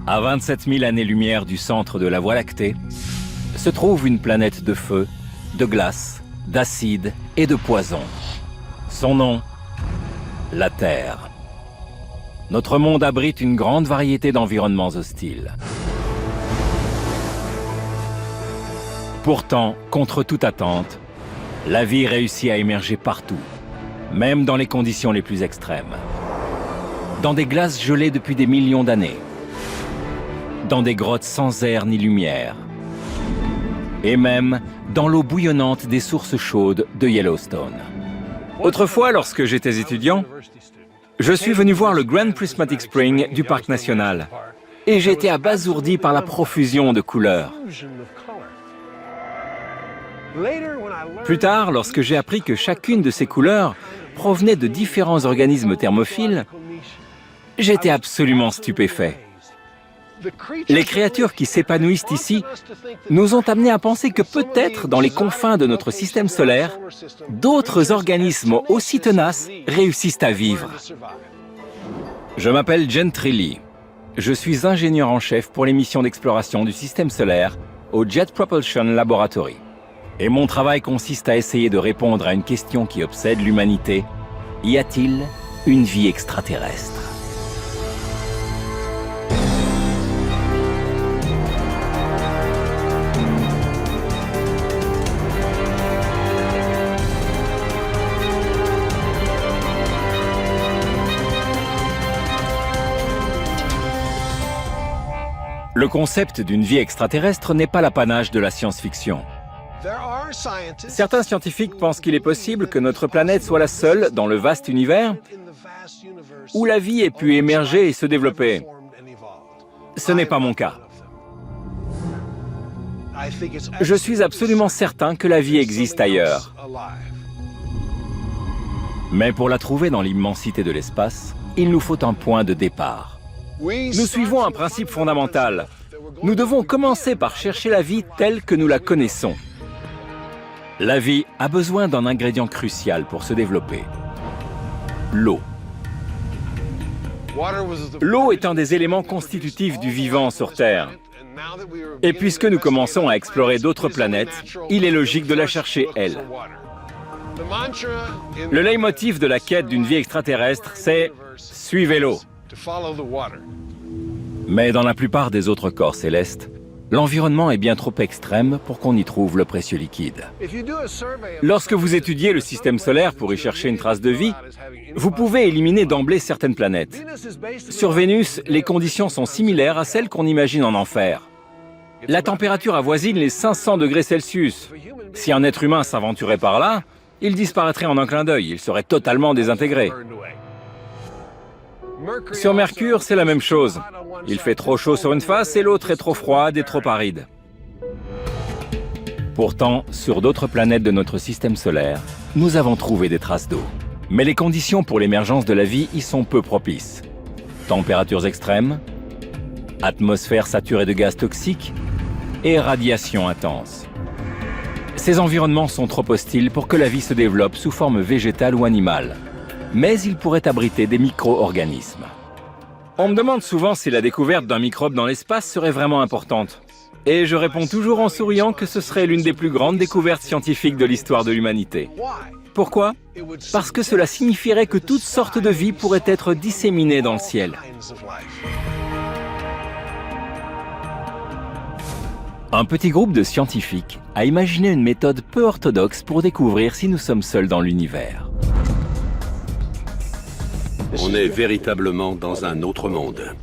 À 27 000 années-lumière du centre de la Voie lactée, se trouve une planète de feu, de glace, d'acide et de poison. Son nom, la Terre. Notre monde abrite une grande variété d'environnements hostiles. Pourtant, contre toute attente, la vie réussit à émerger partout, même dans les conditions les plus extrêmes. Dans des glaces gelées depuis des millions d'années, dans des grottes sans air ni lumière, et même dans l'eau bouillonnante des sources chaudes de Yellowstone. Autrefois, lorsque j'étais étudiant, je suis venu voir le Grand Prismatic Spring du parc national, et j'ai été abasourdi par la profusion de couleurs. Plus tard, lorsque j'ai appris que chacune de ces couleurs provenait de différents organismes thermophiles, j'étais absolument stupéfait. Les créatures qui s'épanouissent ici nous ont amenés à penser que peut-être, dans les confins de notre système solaire, d'autres organismes aussi tenaces réussissent à vivre. Je m'appelle Gentry Lee. Je suis ingénieur en chef pour les missions d'exploration du système solaire au Jet Propulsion Laboratory. Et mon travail consiste à essayer de répondre à une question qui obsède l'humanité. Y a-t-il une vie extraterrestre ? Le concept d'une vie extraterrestre n'est pas l'apanage de la science-fiction. Certains scientifiques pensent qu'il est possible que notre planète soit la seule dans le vaste univers où la vie ait pu émerger et se développer. Ce n'est pas mon cas. Je suis absolument certain que la vie existe ailleurs. Mais pour la trouver dans l'immensité de l'espace, il nous faut un point de départ. Nous suivons un principe fondamental. Nous devons commencer par chercher la vie telle que nous la connaissons. La vie a besoin d'un ingrédient crucial pour se développer. L'eau. L'eau est un des éléments constitutifs du vivant sur Terre. Et puisque nous commençons à explorer d'autres planètes, il est logique de la chercher, elle. Le leitmotiv de la quête d'une vie extraterrestre, c'est « Suivez l'eau ». Mais dans la plupart des autres corps célestes, l'environnement est bien trop extrême pour qu'on y trouve le précieux liquide. Lorsque vous étudiez le système solaire pour y chercher une trace de vie, vous pouvez éliminer d'emblée certaines planètes. Sur Vénus, les conditions sont similaires à celles qu'on imagine en enfer. La température avoisine les 500 degrés Celsius. Si un être humain s'aventurait par là, il disparaîtrait en un clin d'œil, il serait totalement désintégré. Sur Mercure, c'est la même chose. Il fait trop chaud sur une face et l'autre est trop froide et trop aride. Pourtant, sur d'autres planètes de notre système solaire, nous avons trouvé des traces d'eau. Mais les conditions pour l'émergence de la vie y sont peu propices. Températures extrêmes, atmosphère saturée de gaz toxiques et radiation intense. Ces environnements sont trop hostiles pour que la vie se développe sous forme végétale ou animale. Mais ils pourraient abriter des micro-organismes. On me demande souvent si la découverte d'un microbe dans l'espace serait vraiment importante. Et je réponds toujours en souriant que ce serait l'une des plus grandes découvertes scientifiques de l'histoire de l'humanité. Pourquoi ? Parce que cela signifierait que toutes sortes de vies pourraient être disséminées dans le ciel. Un petit groupe de scientifiques a imaginé une méthode peu orthodoxe pour découvrir si nous sommes seuls dans l'univers. On est véritablement dans un autre monde.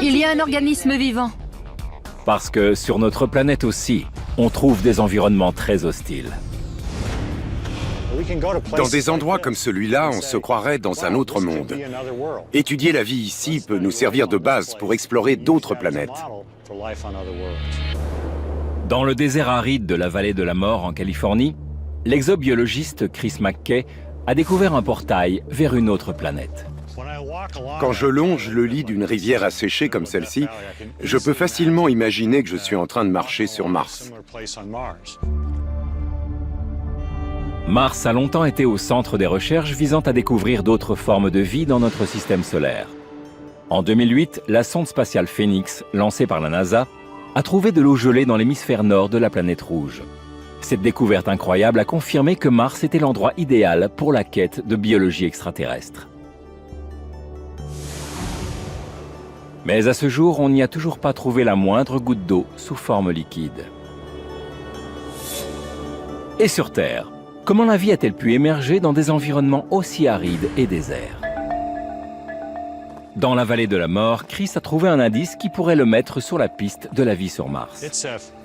Il y a un organisme vivant. Parce que sur notre planète aussi, on trouve des environnements très hostiles. Dans des endroits comme celui-là, on se croirait dans un autre monde. Étudier la vie ici peut nous servir de base pour explorer d'autres planètes. Dans le désert aride de la vallée de la mort en Californie, l'exobiologiste Chris McKay a découvert un portail vers une autre planète. Quand je longe le lit d'une rivière asséchée comme celle-ci, je peux facilement imaginer que je suis en train de marcher sur Mars. Mars a longtemps été au centre des recherches visant à découvrir d'autres formes de vie dans notre système solaire. En 2008, la sonde spatiale Phoenix, lancée par la NASA, a trouvé de l'eau gelée dans l'hémisphère nord de la planète rouge. Cette découverte incroyable a confirmé que Mars était l'endroit idéal pour la quête de biologie extraterrestre. Mais à ce jour, on n'y a toujours pas trouvé la moindre goutte d'eau sous forme liquide. Et sur Terre, comment la vie a-t-elle pu émerger dans des environnements aussi arides et déserts? Dans la vallée de la mort, Chris a trouvé un indice qui pourrait le mettre sur la piste de la vie sur Mars.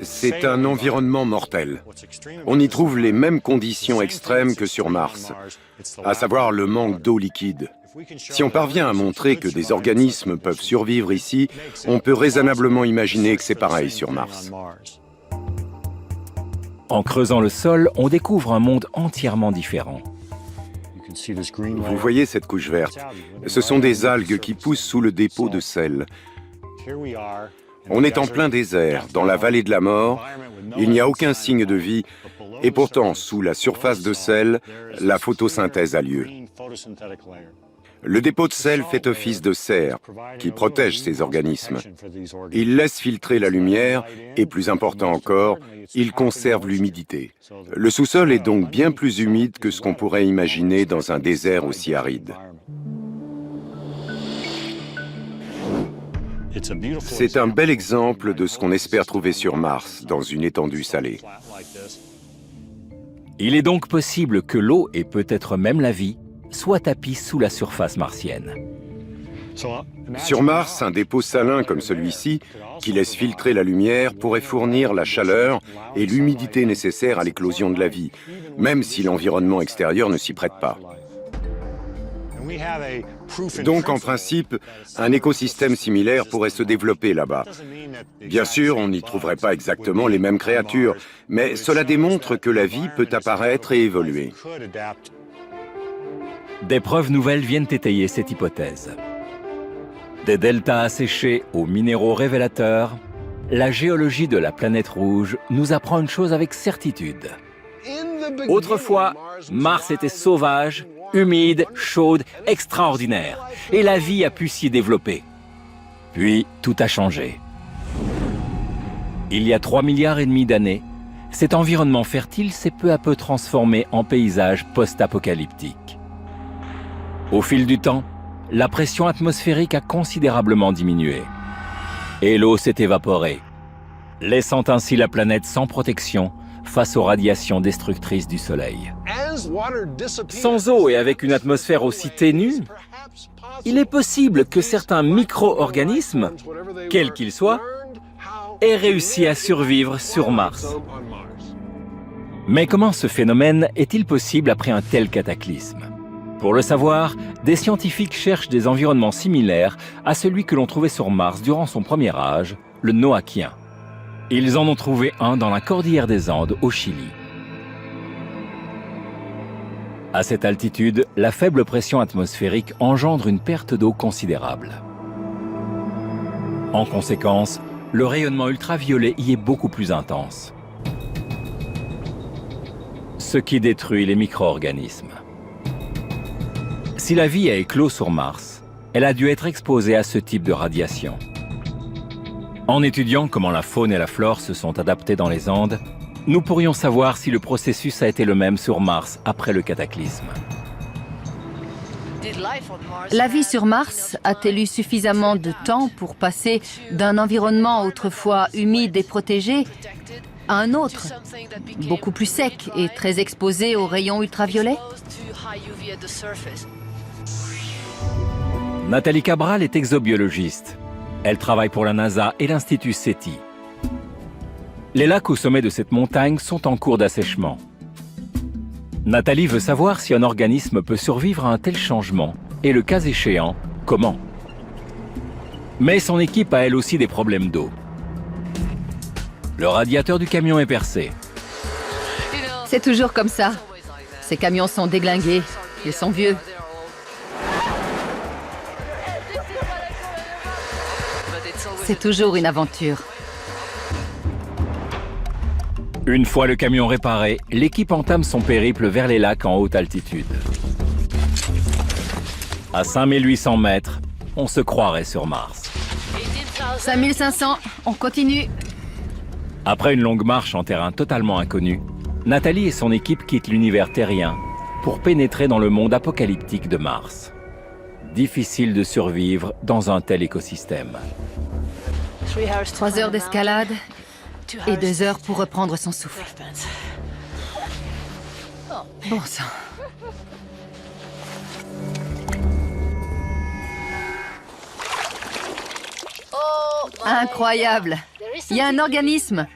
C'est un environnement mortel. On y trouve les mêmes conditions extrêmes que sur Mars, à savoir le manque d'eau liquide. Si on parvient à montrer que des organismes peuvent survivre ici, on peut raisonnablement imaginer que c'est pareil sur Mars. En creusant le sol, on découvre un monde entièrement différent. Vous voyez cette couche verte? Ce sont des algues qui poussent sous le dépôt de sel. On est en plein désert, dans la vallée de la mort. Il n'y a aucun signe de vie. Et pourtant, sous la surface de sel, la photosynthèse a lieu. Le dépôt de sel fait office de serre, qui protège ces organismes. Il laisse filtrer la lumière et, plus important encore, il conserve l'humidité. Le sous-sol est donc bien plus humide que ce qu'on pourrait imaginer dans un désert aussi aride. C'est un bel exemple de ce qu'on espère trouver sur Mars, dans une étendue salée. Il est donc possible que l'eau et peut-être même la vie soient tapis sous la surface martienne. Sur Mars, un dépôt salin comme celui-ci, qui laisse filtrer la lumière, pourrait fournir la chaleur et l'humidité nécessaires à l'éclosion de la vie, même si l'environnement extérieur ne s'y prête pas. Donc, en principe, un écosystème similaire pourrait se développer là-bas. Bien sûr, on n'y trouverait pas exactement les mêmes créatures, mais cela démontre que la vie peut apparaître et évoluer. Des preuves nouvelles viennent étayer cette hypothèse. Des deltas asséchés aux minéraux révélateurs, la géologie de la planète rouge nous apprend une chose avec certitude. Autrefois, Mars était sauvage, humide, chaude, extraordinaire, et la vie a pu s'y développer. Puis, tout a changé. Il y a 3,5 milliards d'années, cet environnement fertile s'est peu à peu transformé en paysage post-apocalyptique. Au fil du temps, la pression atmosphérique a considérablement diminué. Et l'eau s'est évaporée, laissant ainsi la planète sans protection face aux radiations destructrices du Soleil. Sans eau et avec une atmosphère aussi ténue, il est possible que certains micro-organismes, quels qu'ils soient, aient réussi à survivre sur Mars. Mais comment ce phénomène est-il possible après un tel cataclysme? Pour le savoir, des scientifiques cherchent des environnements similaires à celui que l'on trouvait sur Mars durant son premier âge, le Noachien. Ils en ont trouvé un dans la cordillère des Andes, au Chili. À cette altitude, la faible pression atmosphérique engendre une perte d'eau considérable. En conséquence, le rayonnement ultraviolet y est beaucoup plus intense, ce qui détruit les micro-organismes. Si la vie a éclos sur Mars, elle a dû être exposée à ce type de radiation. En étudiant comment la faune et la flore se sont adaptées dans les Andes, nous pourrions savoir si le processus a été le même sur Mars après le cataclysme. La vie sur Mars a-t-elle eu suffisamment de temps pour passer d'un environnement autrefois humide et protégé à un autre, beaucoup plus sec et très exposé aux rayons ultraviolets? Nathalie Cabral est exobiologiste. Elle travaille pour la NASA et l'Institut SETI. Les lacs au sommet de cette montagne sont en cours d'assèchement. Nathalie veut savoir si un organisme peut survivre à un tel changement et, le cas échéant, comment. Mais son équipe a elle aussi des problèmes d'eau. Le radiateur du camion est percé. C'est toujours comme ça. Ces camions sont déglingués. Ils sont vieux. C'est toujours une aventure. Une fois le camion réparé, l'équipe entame son périple vers les lacs en haute altitude. À 5800 mètres, on se croirait sur Mars. 5500, on continue. Après une longue marche en terrain totalement inconnu, Nathalie et son équipe quittent l'univers terrien pour pénétrer dans le monde apocalyptique de Mars. Difficile de survivre dans un tel écosystème. 3 heures d'escalade et 2 heures pour reprendre son souffle. Bon sang. Incroyable. Il y a un organisme.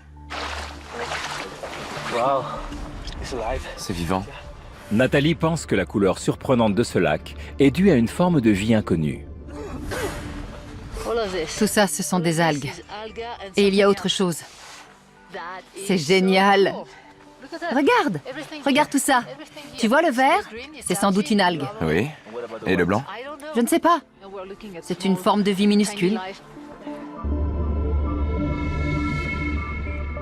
C'est vivant. Nathalie pense que la couleur surprenante de ce lac est due à une forme de vie inconnue. Tout ça, ce sont des algues. Et il y a autre chose. C'est génial. Regarde tout ça. Tu vois le vert? C'est sans doute une algue. Oui. Et le blanc? Je ne sais pas. C'est une forme de vie minuscule.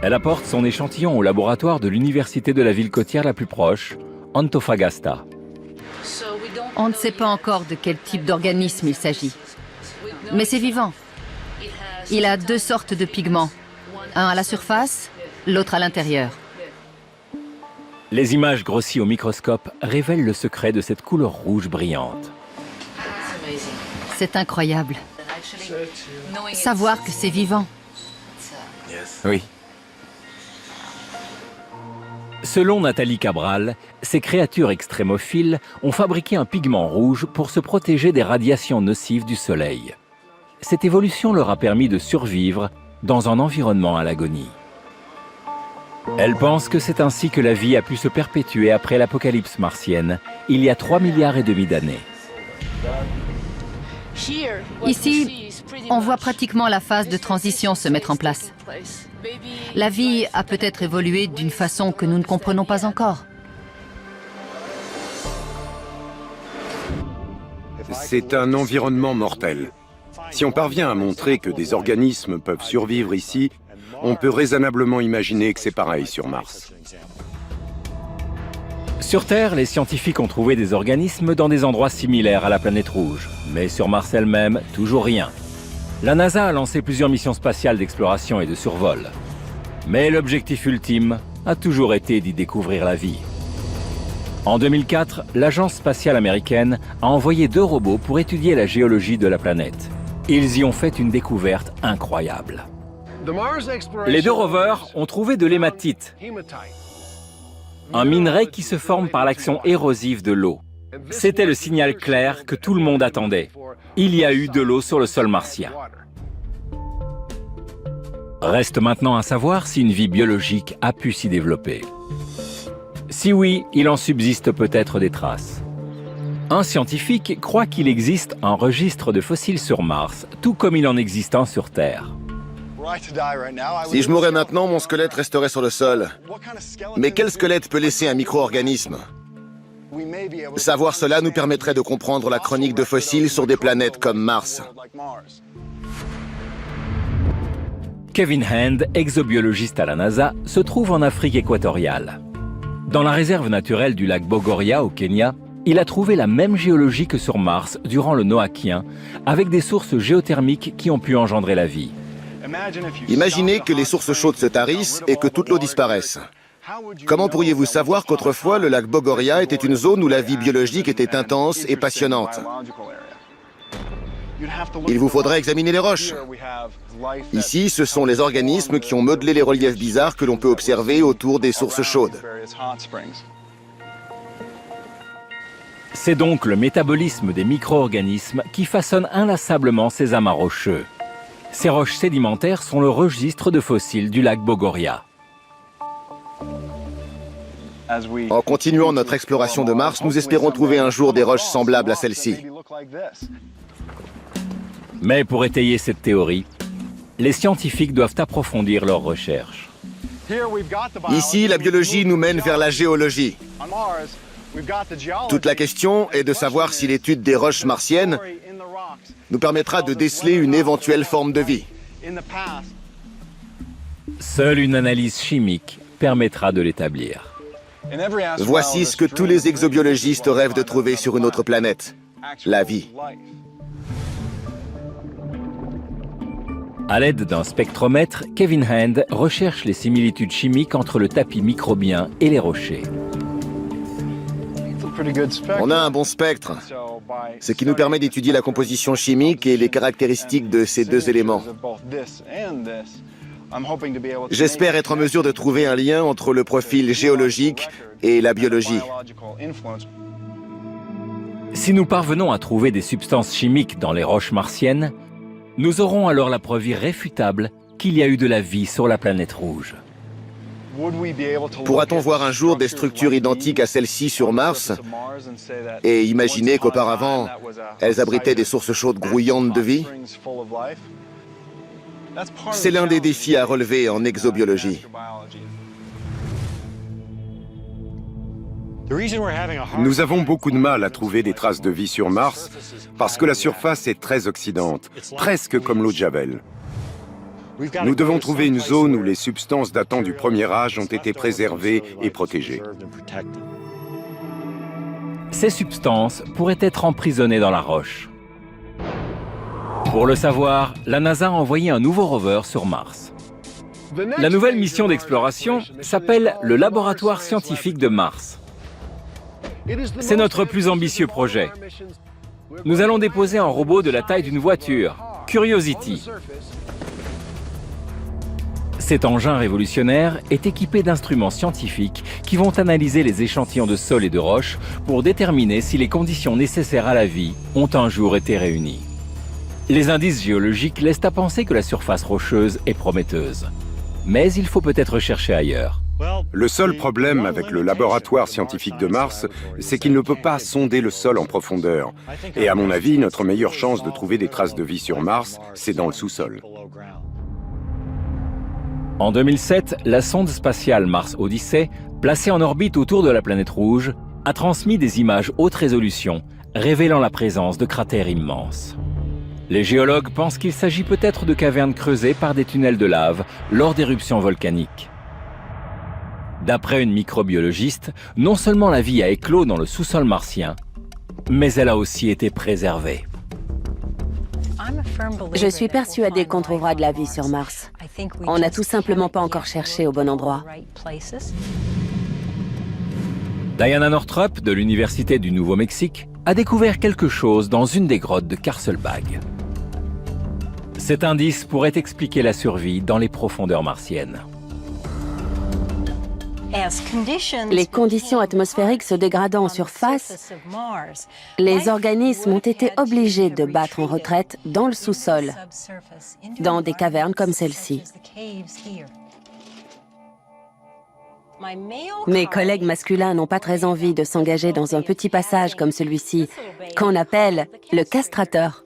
Elle apporte son échantillon au laboratoire de l'université de la ville côtière la plus proche, Antofagasta. On ne sait pas encore de quel type d'organisme il s'agit. Mais c'est vivant. Il a 2 sortes de pigments. Un à la surface, l'autre à l'intérieur. Les images grossies au microscope révèlent le secret de cette couleur rouge brillante. C'est incroyable. Savoir que c'est vivant. Oui. Selon Nathalie Cabral, ces créatures extrémophiles ont fabriqué un pigment rouge pour se protéger des radiations nocives du soleil. Cette évolution leur a permis de survivre dans un environnement à l'agonie. Elle pense que c'est ainsi que la vie a pu se perpétuer après l'apocalypse martienne, il y a 3,5 milliards d'années. Ici, on voit pratiquement la phase de transition se mettre en place. La vie a peut-être évolué d'une façon que nous ne comprenons pas encore. C'est un environnement mortel. Si on parvient à montrer que des organismes peuvent survivre ici, on peut raisonnablement imaginer que c'est pareil sur Mars. Sur Terre, les scientifiques ont trouvé des organismes dans des endroits similaires à la planète rouge. Mais sur Mars elle-même, toujours rien. La NASA a lancé plusieurs missions spatiales d'exploration et de survol. Mais l'objectif ultime a toujours été d'y découvrir la vie. En 2004, l'Agence spatiale américaine a envoyé 2 robots pour étudier la géologie de la planète. Ils y ont fait une découverte incroyable. Les 2 rovers ont trouvé de l'hématite, un minerai qui se forme par l'action érosive de l'eau. C'était le signal clair que tout le monde attendait. Il y a eu de l'eau sur le sol martien. Reste maintenant à savoir si une vie biologique a pu s'y développer. Si oui, il en subsiste peut-être des traces. Un scientifique croit qu'il existe un registre de fossiles sur Mars, tout comme il en existe un sur Terre. Si je mourais maintenant, mon squelette resterait sur le sol. Mais quel squelette peut laisser un micro-organisme? Savoir cela nous permettrait de comprendre la chronique de fossiles sur des planètes comme Mars. Kevin Hand, exobiologiste à la NASA, se trouve en Afrique équatoriale. Dans la réserve naturelle du lac Bogoria au Kenya, il a trouvé la même géologie que sur Mars durant le Noachien, avec des sources géothermiques qui ont pu engendrer la vie. Imaginez que les sources chaudes se tarissent et que toute l'eau disparaisse. Comment pourriez-vous savoir qu'autrefois le lac Bogoria était une zone où la vie biologique était intense et passionnante? Il vous faudrait examiner les roches. Ici, ce sont les organismes qui ont modelé les reliefs bizarres que l'on peut observer autour des sources chaudes. C'est donc le métabolisme des micro-organismes qui façonne inlassablement ces amas rocheux. Ces roches sédimentaires sont le registre de fossiles du lac Bogoria. En continuant notre exploration de Mars, nous espérons trouver un jour des roches semblables à celle-ci. Mais pour étayer cette théorie, les scientifiques doivent approfondir leurs recherches. Ici, la biologie nous mène vers la géologie. Toute la question est de savoir si l'étude des roches martiennes nous permettra de déceler une éventuelle forme de vie. Seule une analyse chimique permettra de l'établir. Voici ce que tous les exobiologistes rêvent de trouver sur une autre planète: la vie. À l'aide d'un spectromètre, Kevin Hand recherche les similitudes chimiques entre le tapis microbien et les rochers. On a un bon spectre, ce qui nous permet d'étudier la composition chimique et les caractéristiques de ces deux éléments. J'espère être en mesure de trouver un lien entre le profil géologique et la biologie. Si nous parvenons à trouver des substances chimiques dans les roches martiennes, nous aurons alors la preuve irréfutable qu'il y a eu de la vie sur la planète rouge. Pourra-t-on voir un jour des structures identiques à celles-ci sur Mars et imaginer qu'auparavant, elles abritaient des sources chaudes grouillantes de vie? C'est l'un des défis à relever en exobiologie. Nous avons beaucoup de mal à trouver des traces de vie sur Mars parce que la surface est très oxydante, presque comme l'eau de Javel. Nous devons trouver une zone où les substances datant du premier âge ont été préservées et protégées. Ces substances pourraient être emprisonnées dans la roche. Pour le savoir, la NASA a envoyé un nouveau rover sur Mars. La nouvelle mission d'exploration s'appelle le Laboratoire scientifique de Mars. C'est notre plus ambitieux projet. Nous allons déposer un robot de la taille d'une voiture, Curiosity. Cet engin révolutionnaire est équipé d'instruments scientifiques qui vont analyser les échantillons de sol et de roches pour déterminer si les conditions nécessaires à la vie ont un jour été réunies. Les indices géologiques laissent à penser que la surface rocheuse est prometteuse. Mais il faut peut-être chercher ailleurs. Le seul problème avec le laboratoire scientifique de Mars, c'est qu'il ne peut pas sonder le sol en profondeur. Et à mon avis, notre meilleure chance de trouver des traces de vie sur Mars, c'est dans le sous-sol. En 2007, la sonde spatiale Mars Odyssey, placée en orbite autour de la planète rouge, a transmis des images haute résolution, révélant la présence de cratères immenses. Les géologues pensent qu'il s'agit peut-être de cavernes creusées par des tunnels de lave lors d'éruptions volcaniques. D'après une microbiologiste, non seulement la vie a éclos dans le sous-sol martien, mais elle a aussi été préservée. Je suis persuadée qu'on trouvera de la vie sur Mars. On n'a tout simplement pas encore cherché au bon endroit. Diana Northrop, de l'Université du Nouveau-Mexique, a découvert quelque chose dans une des grottes de Carlsbad. Cet indice pourrait expliquer la survie dans les profondeurs martiennes. Les conditions atmosphériques se dégradant en surface, les organismes ont été obligés de battre en retraite dans le sous-sol, dans des cavernes comme celle-ci. Mes collègues masculins n'ont pas très envie de s'engager dans un petit passage comme celui-ci, qu'on appelle le castrateur.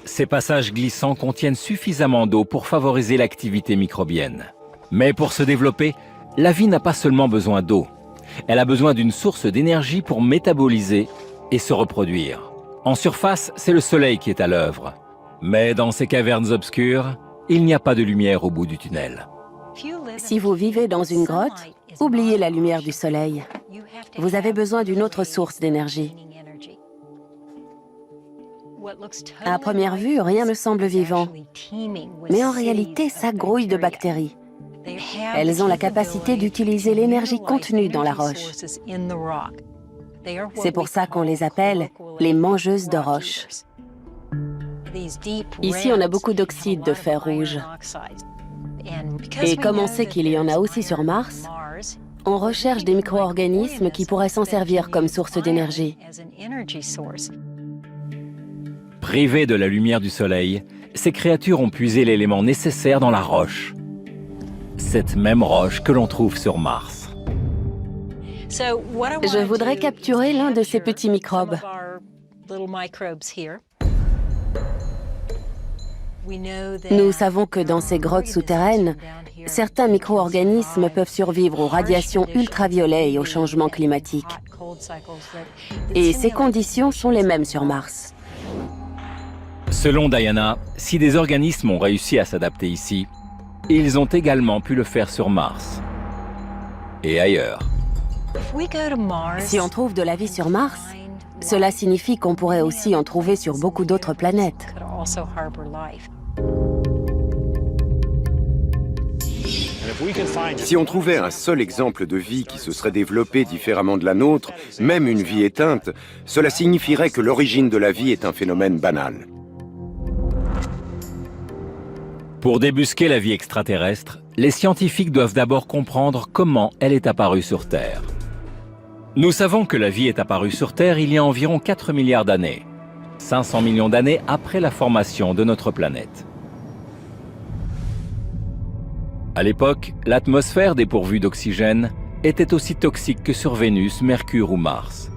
Ces passages glissants contiennent suffisamment d'eau pour favoriser l'activité microbienne. Mais pour se développer, la vie n'a pas seulement besoin d'eau. Elle a besoin d'une source d'énergie pour métaboliser et se reproduire. En surface, c'est le soleil qui est à l'œuvre. Mais dans ces cavernes obscures, il n'y a pas de lumière au bout du tunnel. Si vous vivez dans une grotte, oubliez la lumière du soleil. Vous avez besoin d'une autre source d'énergie. À première vue, rien ne semble vivant. Mais en réalité, ça grouille de bactéries. Elles ont la capacité d'utiliser l'énergie contenue dans la roche. C'est pour ça qu'on les appelle les mangeuses de roches. Ici, on a beaucoup d'oxyde de fer rouge. Et comme on sait qu'il y en a aussi sur Mars, on recherche des micro-organismes qui pourraient s'en servir comme source d'énergie. Privées de la lumière du soleil, ces créatures ont puisé l'élément nécessaire dans la roche. Cette même roche que l'on trouve sur Mars. Je voudrais capturer l'un de ces petits microbes. Nous savons que dans ces grottes souterraines, certains micro-organismes peuvent survivre aux radiations ultraviolettes et aux changements climatiques. Et ces conditions sont les mêmes sur Mars. Selon Diana, si des organismes ont réussi à s'adapter ici, ils ont également pu le faire sur Mars et ailleurs. Si on trouve de la vie sur Mars, cela signifie qu'on pourrait aussi en trouver sur beaucoup d'autres planètes. Si on trouvait un seul exemple de vie qui se serait développée différemment de la nôtre, même une vie éteinte, cela signifierait que l'origine de la vie est un phénomène banal. Pour débusquer la vie extraterrestre, les scientifiques doivent d'abord comprendre comment elle est apparue sur Terre. Nous savons que la vie est apparue sur Terre il y a environ 4 milliards d'années, 500 millions d'années après la formation de notre planète. À l'époque, l'atmosphère dépourvue d'oxygène était aussi toxique que sur Vénus, Mercure ou Mars.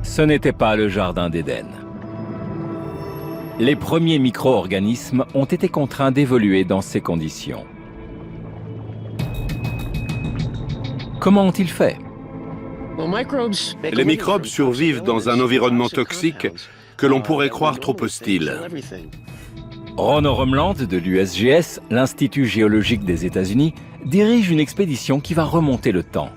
Ce n'était pas le jardin d'Éden. Les premiers micro-organismes ont été contraints d'évoluer dans ces conditions. Comment ont-ils fait? Les microbes survivent dans un environnement toxique que l'on pourrait croire trop hostile. Ron Orumland de l'USGS, l'Institut géologique des États-Unis, dirige une expédition qui va remonter le temps.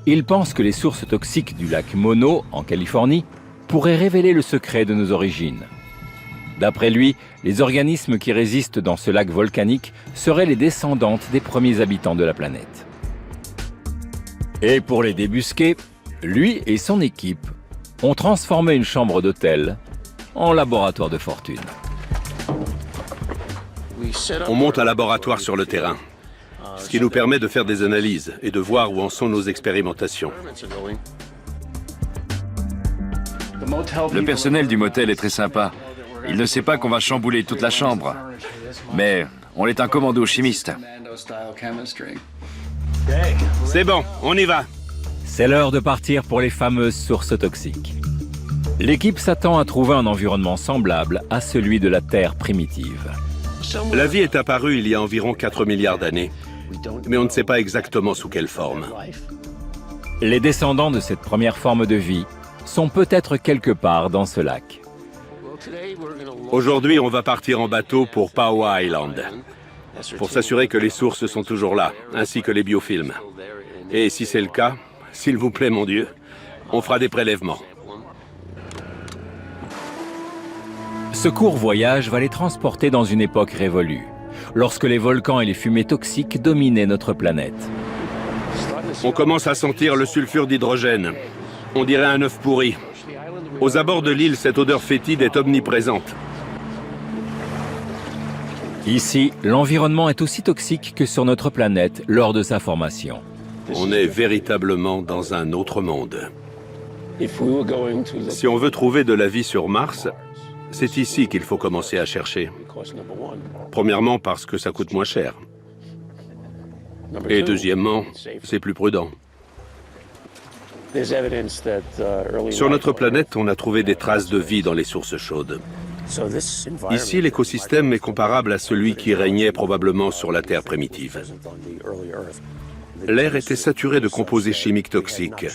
Il pense que les sources toxiques du lac Mono, en Californie, pourraient révéler le secret de nos origines. D'après lui, les organismes qui résistent dans ce lac volcanique seraient les descendantes des premiers habitants de la planète. Et pour les débusquer, lui et son équipe ont transformé une chambre d'hôtel en laboratoire de fortune. On monte un laboratoire sur le terrain, ce qui nous permet de faire des analyses et de voir où en sont nos expérimentations. Le personnel du motel est très sympa. Il ne sait pas qu'on va chambouler toute la chambre. Mais on est un commando chimiste. C'est bon, on y va. C'est l'heure de partir pour les fameuses sources toxiques. L'équipe s'attend à trouver un environnement semblable à celui de la Terre primitive. La vie est apparue il y a environ 4 milliards d'années, mais on ne sait pas exactement sous quelle forme. Les descendants de cette première forme de vie sont peut-être quelque part dans ce lac. Aujourd'hui, on va partir en bateau pour Pau'a Island, pour s'assurer que les sources sont toujours là, ainsi que les biofilms. Et si c'est le cas, s'il vous plaît, mon Dieu, on fera des prélèvements. Ce court voyage va les transporter dans une époque révolue, lorsque les volcans et les fumées toxiques dominaient notre planète. On commence à sentir le sulfure d'hydrogène. On dirait un œuf pourri. Aux abords de l'île, cette odeur fétide est omniprésente. Ici, l'environnement est aussi toxique que sur notre planète lors de sa formation. On est véritablement dans un autre monde. Si on veut trouver de la vie sur Mars, c'est ici qu'il faut commencer à chercher. Premièrement, parce que ça coûte moins cher. Et deuxièmement, c'est plus prudent. Sur notre planète, on a trouvé des traces de vie dans les sources chaudes. Ici, l'écosystème est comparable à celui qui régnait probablement sur la Terre primitive. L'air était saturé de composés chimiques toxiques.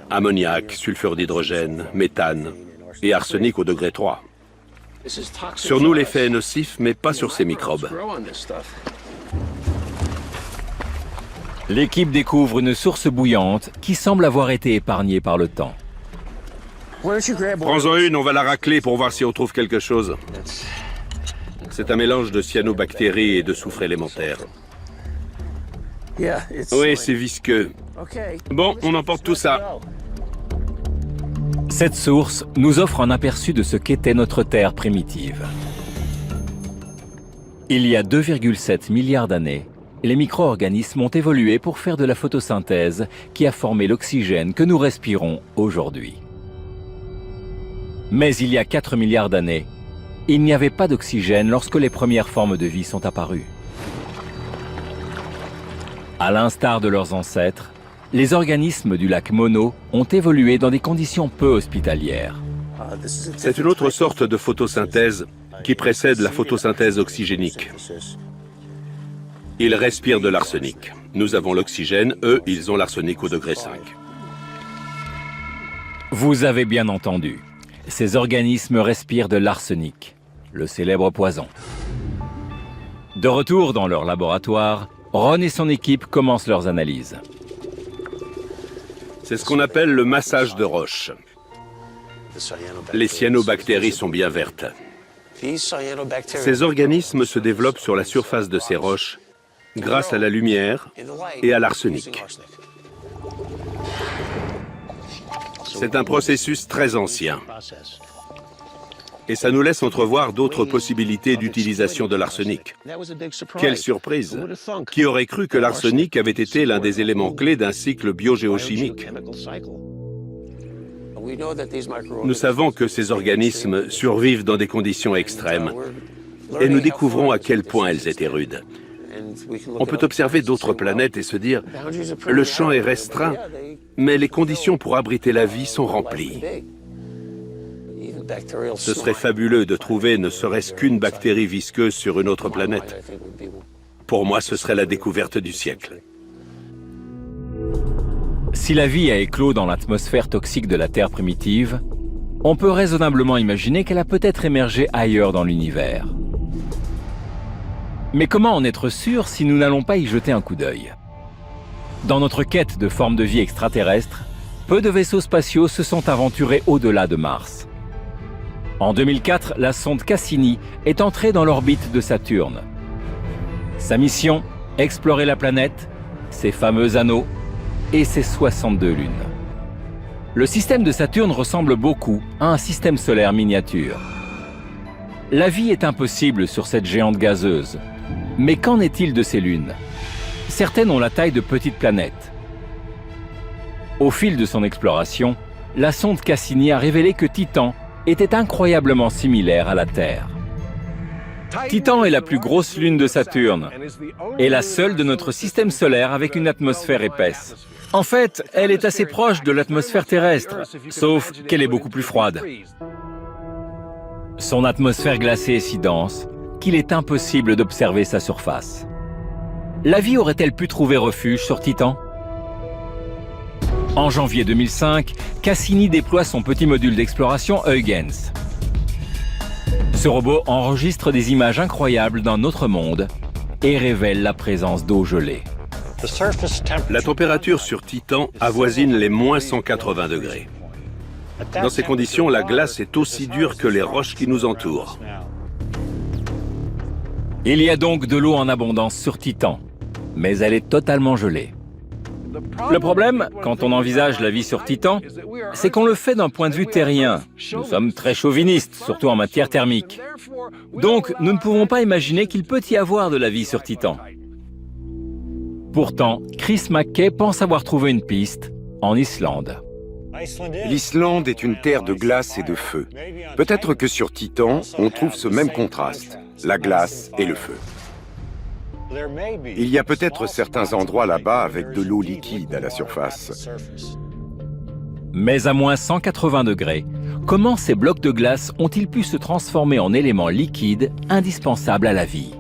Ammoniac, sulfure d'hydrogène, méthane et arsenic au degré 3. Sur nous, l'effet est nocif, mais pas sur ces microbes. L'équipe découvre une source bouillante qui semble avoir été épargnée par le temps. Prends-en une, on va la racler pour voir si on trouve quelque chose. C'est un mélange de cyanobactéries et de soufre élémentaire. Oui, c'est visqueux. Bon, on emporte tout ça. Cette source nous offre un aperçu de ce qu'était notre Terre primitive. Il y a 2,7 milliards d'années, les micro-organismes ont évolué pour faire de la photosynthèse qui a formé l'oxygène que nous respirons aujourd'hui. Mais il y a 4 milliards d'années, il n'y avait pas d'oxygène lorsque les premières formes de vie sont apparues. À l'instar de leurs ancêtres, les organismes du lac Mono ont évolué dans des conditions peu hospitalières. C'est une autre sorte de photosynthèse qui précède la photosynthèse oxygénique. Ils respirent de l'arsenic. Nous avons l'oxygène, eux, ils ont l'arsenic au degré 5. Vous avez bien entendu. Ces organismes respirent de l'arsenic, le célèbre poison. De retour dans leur laboratoire, Ron et son équipe commencent leurs analyses. C'est ce qu'on appelle le massage de roche. Les cyanobactéries sont bien vertes. Ces organismes se développent sur la surface de ces roches grâce à la lumière et à l'arsenic. C'est un processus très ancien. Et ça nous laisse entrevoir d'autres possibilités d'utilisation de l'arsenic. Quelle surprise! Qui aurait cru que l'arsenic avait été l'un des éléments clés d'un cycle biogéochimique? Nous savons que ces organismes survivent dans des conditions extrêmes et nous découvrons à quel point elles étaient rudes. On peut observer d'autres planètes et se dire « le champ est restreint, mais les conditions pour abriter la vie sont remplies ». Ce serait fabuleux de trouver ne serait-ce qu'une bactérie visqueuse sur une autre planète. Pour moi, ce serait la découverte du siècle. Si la vie a éclos dans l'atmosphère toxique de la Terre primitive, on peut raisonnablement imaginer qu'elle a peut-être émergé ailleurs dans l'univers. Mais comment en être sûr si nous n'allons pas y jeter un coup d'œil? Dans notre quête de formes de vie extraterrestres, peu de vaisseaux spatiaux se sont aventurés au-delà de Mars. En 2004, la sonde Cassini est entrée dans l'orbite de Saturne. Sa mission, explorer la planète, ses fameux anneaux et ses 62 lunes. Le système de Saturne ressemble beaucoup à un système solaire miniature. La vie est impossible sur cette géante gazeuse. Mais qu'en est-il de ces lunes? Certaines ont la taille de petites planètes. Au fil de son exploration, la sonde Cassini a révélé que Titan était incroyablement similaire à la Terre. Titan est la plus grosse lune de Saturne et la seule de notre système solaire avec une atmosphère épaisse. En fait, elle est assez proche de l'atmosphère terrestre, sauf qu'elle est beaucoup plus froide. Son atmosphère glacée est si dense qu'il est impossible d'observer sa surface. La vie aurait-elle pu trouver refuge sur Titan? En janvier 2005, Cassini déploie son petit module d'exploration Huygens. Ce robot enregistre des images incroyables d'un autre monde et révèle la présence d'eau gelée. La température sur Titan avoisine les moins 180 degrés. Dans ces conditions, la glace est aussi dure que les roches qui nous entourent. Il y a donc de l'eau en abondance sur Titan, mais elle est totalement gelée. Le problème, quand on envisage la vie sur Titan, c'est qu'on le fait d'un point de vue terrien. Nous sommes très chauvinistes, surtout en matière thermique. Donc, nous ne pouvons pas imaginer qu'il peut y avoir de la vie sur Titan. Pourtant, Chris McKay pense avoir trouvé une piste en Islande. L'Islande est une terre de glace et de feu. Peut-être que sur Titan, on trouve ce même contraste, la glace et le feu. Il y a peut-être certains endroits là-bas avec de l'eau liquide à la surface. Mais à moins 180 degrés, comment ces blocs de glace ont-ils pu se transformer en éléments liquides indispensables à la vie?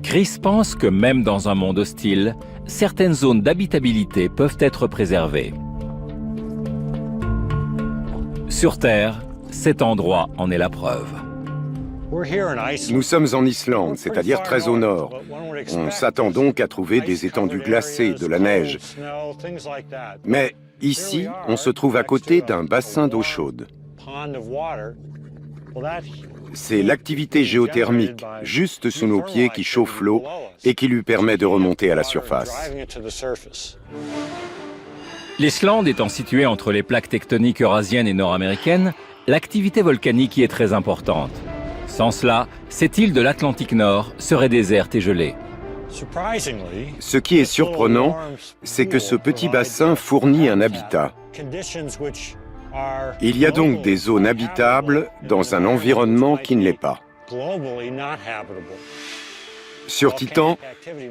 Chris pense que même dans un monde hostile, certaines zones d'habitabilité peuvent être préservées. Sur Terre, cet endroit en est la preuve. Nous sommes en Islande, c'est-à-dire très au nord. On s'attend donc à trouver des étendues glacées, de la neige. Mais ici, on se trouve à côté d'un bassin d'eau chaude. C'est l'activité géothermique, juste sous nos pieds, qui chauffe l'eau et qui lui permet de remonter à la surface. L'Islande étant située entre les plaques tectoniques eurasiennes et nord-américaines, l'activité volcanique y est très importante. Sans cela, cette île de l'Atlantique Nord serait déserte et gelée. Ce qui est surprenant, c'est que ce petit bassin fournit un habitat. Il y a donc des zones habitables dans un environnement qui ne l'est pas. Sur Titan,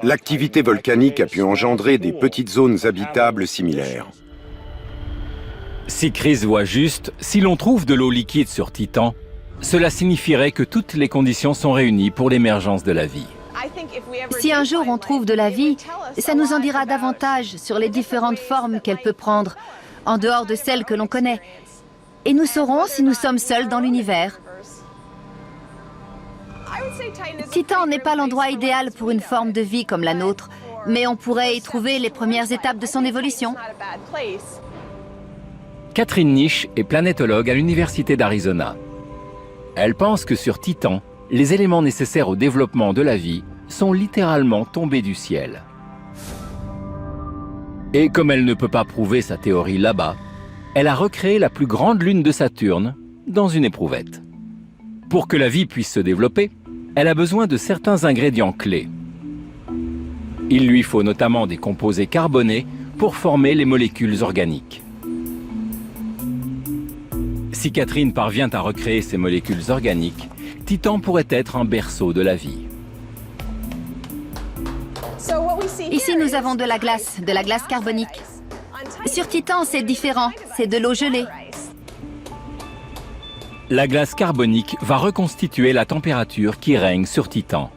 l'activité volcanique a pu engendrer des petites zones habitables similaires. Si Chris voit juste, si l'on trouve de l'eau liquide sur Titan, cela signifierait que toutes les conditions sont réunies pour l'émergence de la vie. Si un jour on trouve de la vie, ça nous en dira davantage sur les différentes formes qu'elle peut prendre, en dehors de celles que l'on connaît. Et nous saurons si nous sommes seuls dans l'univers. Titan n'est pas l'endroit idéal pour une forme de vie comme la nôtre, mais on pourrait y trouver les premières étapes de son évolution. Catherine Niche est planétologue à l'Université d'Arizona. Elle pense que sur Titan, les éléments nécessaires au développement de la vie sont littéralement tombés du ciel. Et comme elle ne peut pas prouver sa théorie là-bas, elle a recréé la plus grande lune de Saturne dans une éprouvette. Pour que la vie puisse se développer, elle a besoin de certains ingrédients clés. Il lui faut notamment des composés carbonés pour former les molécules organiques. Si Catherine parvient à recréer ces molécules organiques, Titan pourrait être un berceau de la vie. Ici, nous avons de la glace carbonique. Sur Titan, c'est différent, c'est de l'eau gelée. La glace carbonique va reconstituer la température qui règne sur Titan.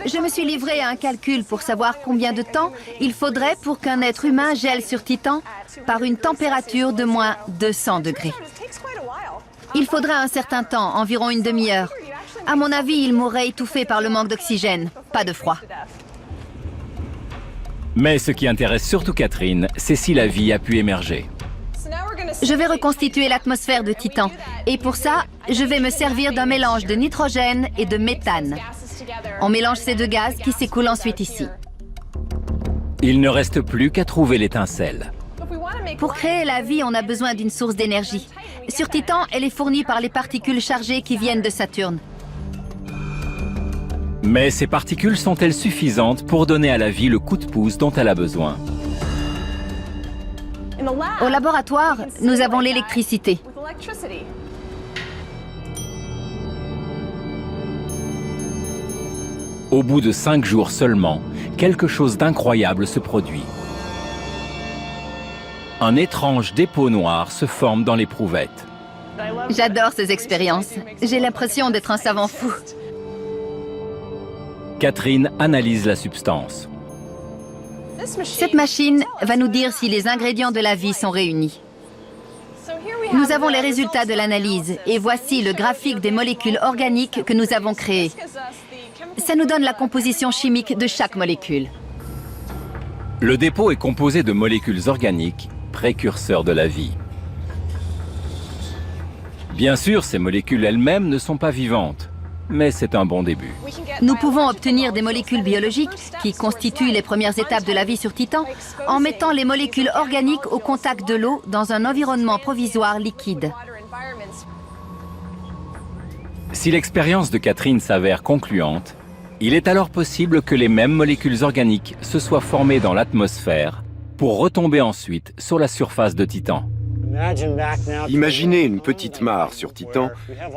Je me suis livrée à un calcul pour savoir combien de temps il faudrait pour qu'un être humain gèle sur Titan par une température de moins 200 degrés. Il faudrait un certain temps, environ une demi-heure. À mon avis, il mourrait étouffé par le manque d'oxygène, pas de froid. Mais ce qui intéresse surtout Catherine, c'est si la vie a pu émerger. Je vais reconstituer l'atmosphère de Titan. Et pour ça, je vais me servir d'un mélange de nitrogène et de méthane. On mélange ces deux gaz qui s'écoulent ensuite ici. Il ne reste plus qu'à trouver l'étincelle. Pour créer la vie, on a besoin d'une source d'énergie. Sur Titan, elle est fournie par les particules chargées qui viennent de Saturne. Mais ces particules sont-elles suffisantes pour donner à la vie le coup de pouce dont elle a besoin? Au laboratoire, nous avons l'électricité. Au bout de 5 jours seulement, quelque chose d'incroyable se produit. Un étrange dépôt noir se forme dans l'éprouvette. J'adore ces expériences. J'ai l'impression d'être un savant fou. Catherine analyse la substance. Cette machine va nous dire si les ingrédients de la vie sont réunis. Nous avons les résultats de l'analyse et voici le graphique des molécules organiques que nous avons créées. Ça nous donne la composition chimique de chaque molécule. Le dépôt est composé de molécules organiques, précurseurs de la vie. Bien sûr, ces molécules elles-mêmes ne sont pas vivantes, mais c'est un bon début. Nous pouvons obtenir des molécules biologiques qui constituent les premières étapes de la vie sur Titan en mettant les molécules organiques au contact de l'eau dans un environnement provisoire liquide. Si l'expérience de Catherine s'avère concluante, il est alors possible que les mêmes molécules organiques se soient formées dans l'atmosphère pour retomber ensuite sur la surface de Titan. Imaginez une petite mare sur Titan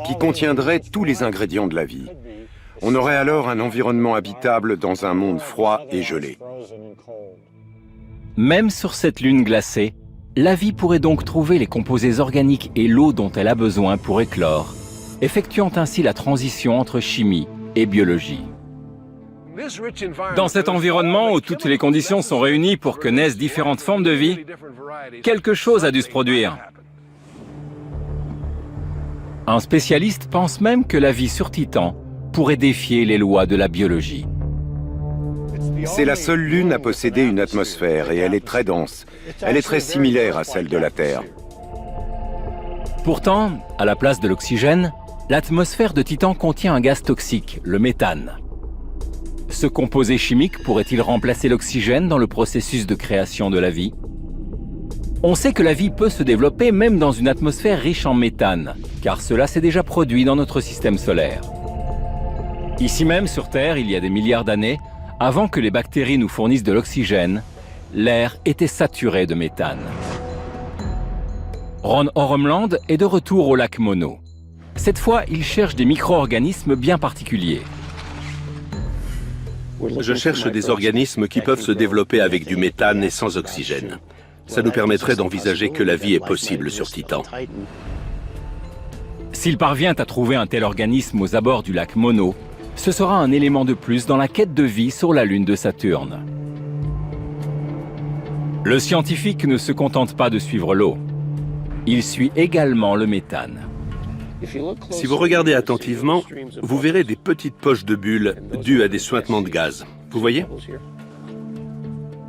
qui contiendrait tous les ingrédients de la vie. On aurait alors un environnement habitable dans un monde froid et gelé. Même sur cette lune glacée, la vie pourrait donc trouver les composés organiques et l'eau dont elle a besoin pour éclore, effectuant ainsi la transition entre chimie et biologie. Dans cet environnement où toutes les conditions sont réunies pour que naissent différentes formes de vie, quelque chose a dû se produire. Un spécialiste pense même que la vie sur Titan pourrait défier les lois de la biologie. C'est la seule lune à posséder une atmosphère et elle est très dense. Elle est très similaire à celle de la Terre. Pourtant, à la place de l'oxygène, l'atmosphère de Titan contient un gaz toxique, le méthane. Ce composé chimique pourrait-il remplacer l'oxygène dans le processus de création de la vie? On sait que la vie peut se développer même dans une atmosphère riche en méthane, car cela s'est déjà produit dans notre système solaire. Ici même, sur Terre, il y a des milliards d'années, avant que les bactéries nous fournissent de l'oxygène, l'air était saturé de méthane. Ron Oremland est de retour au lac Mono. Cette fois, il cherche des micro-organismes bien particuliers. Je cherche des organismes qui peuvent se développer avec du méthane et sans oxygène. Ça nous permettrait d'envisager que la vie est possible sur Titan. S'il parvient à trouver un tel organisme aux abords du lac Mono, ce sera un élément de plus dans la quête de vie sur la lune de Saturne. Le scientifique ne se contente pas de suivre l'eau. Il suit également le méthane. Si vous regardez attentivement, vous verrez des petites poches de bulles dues à des suintements de gaz. Vous voyez?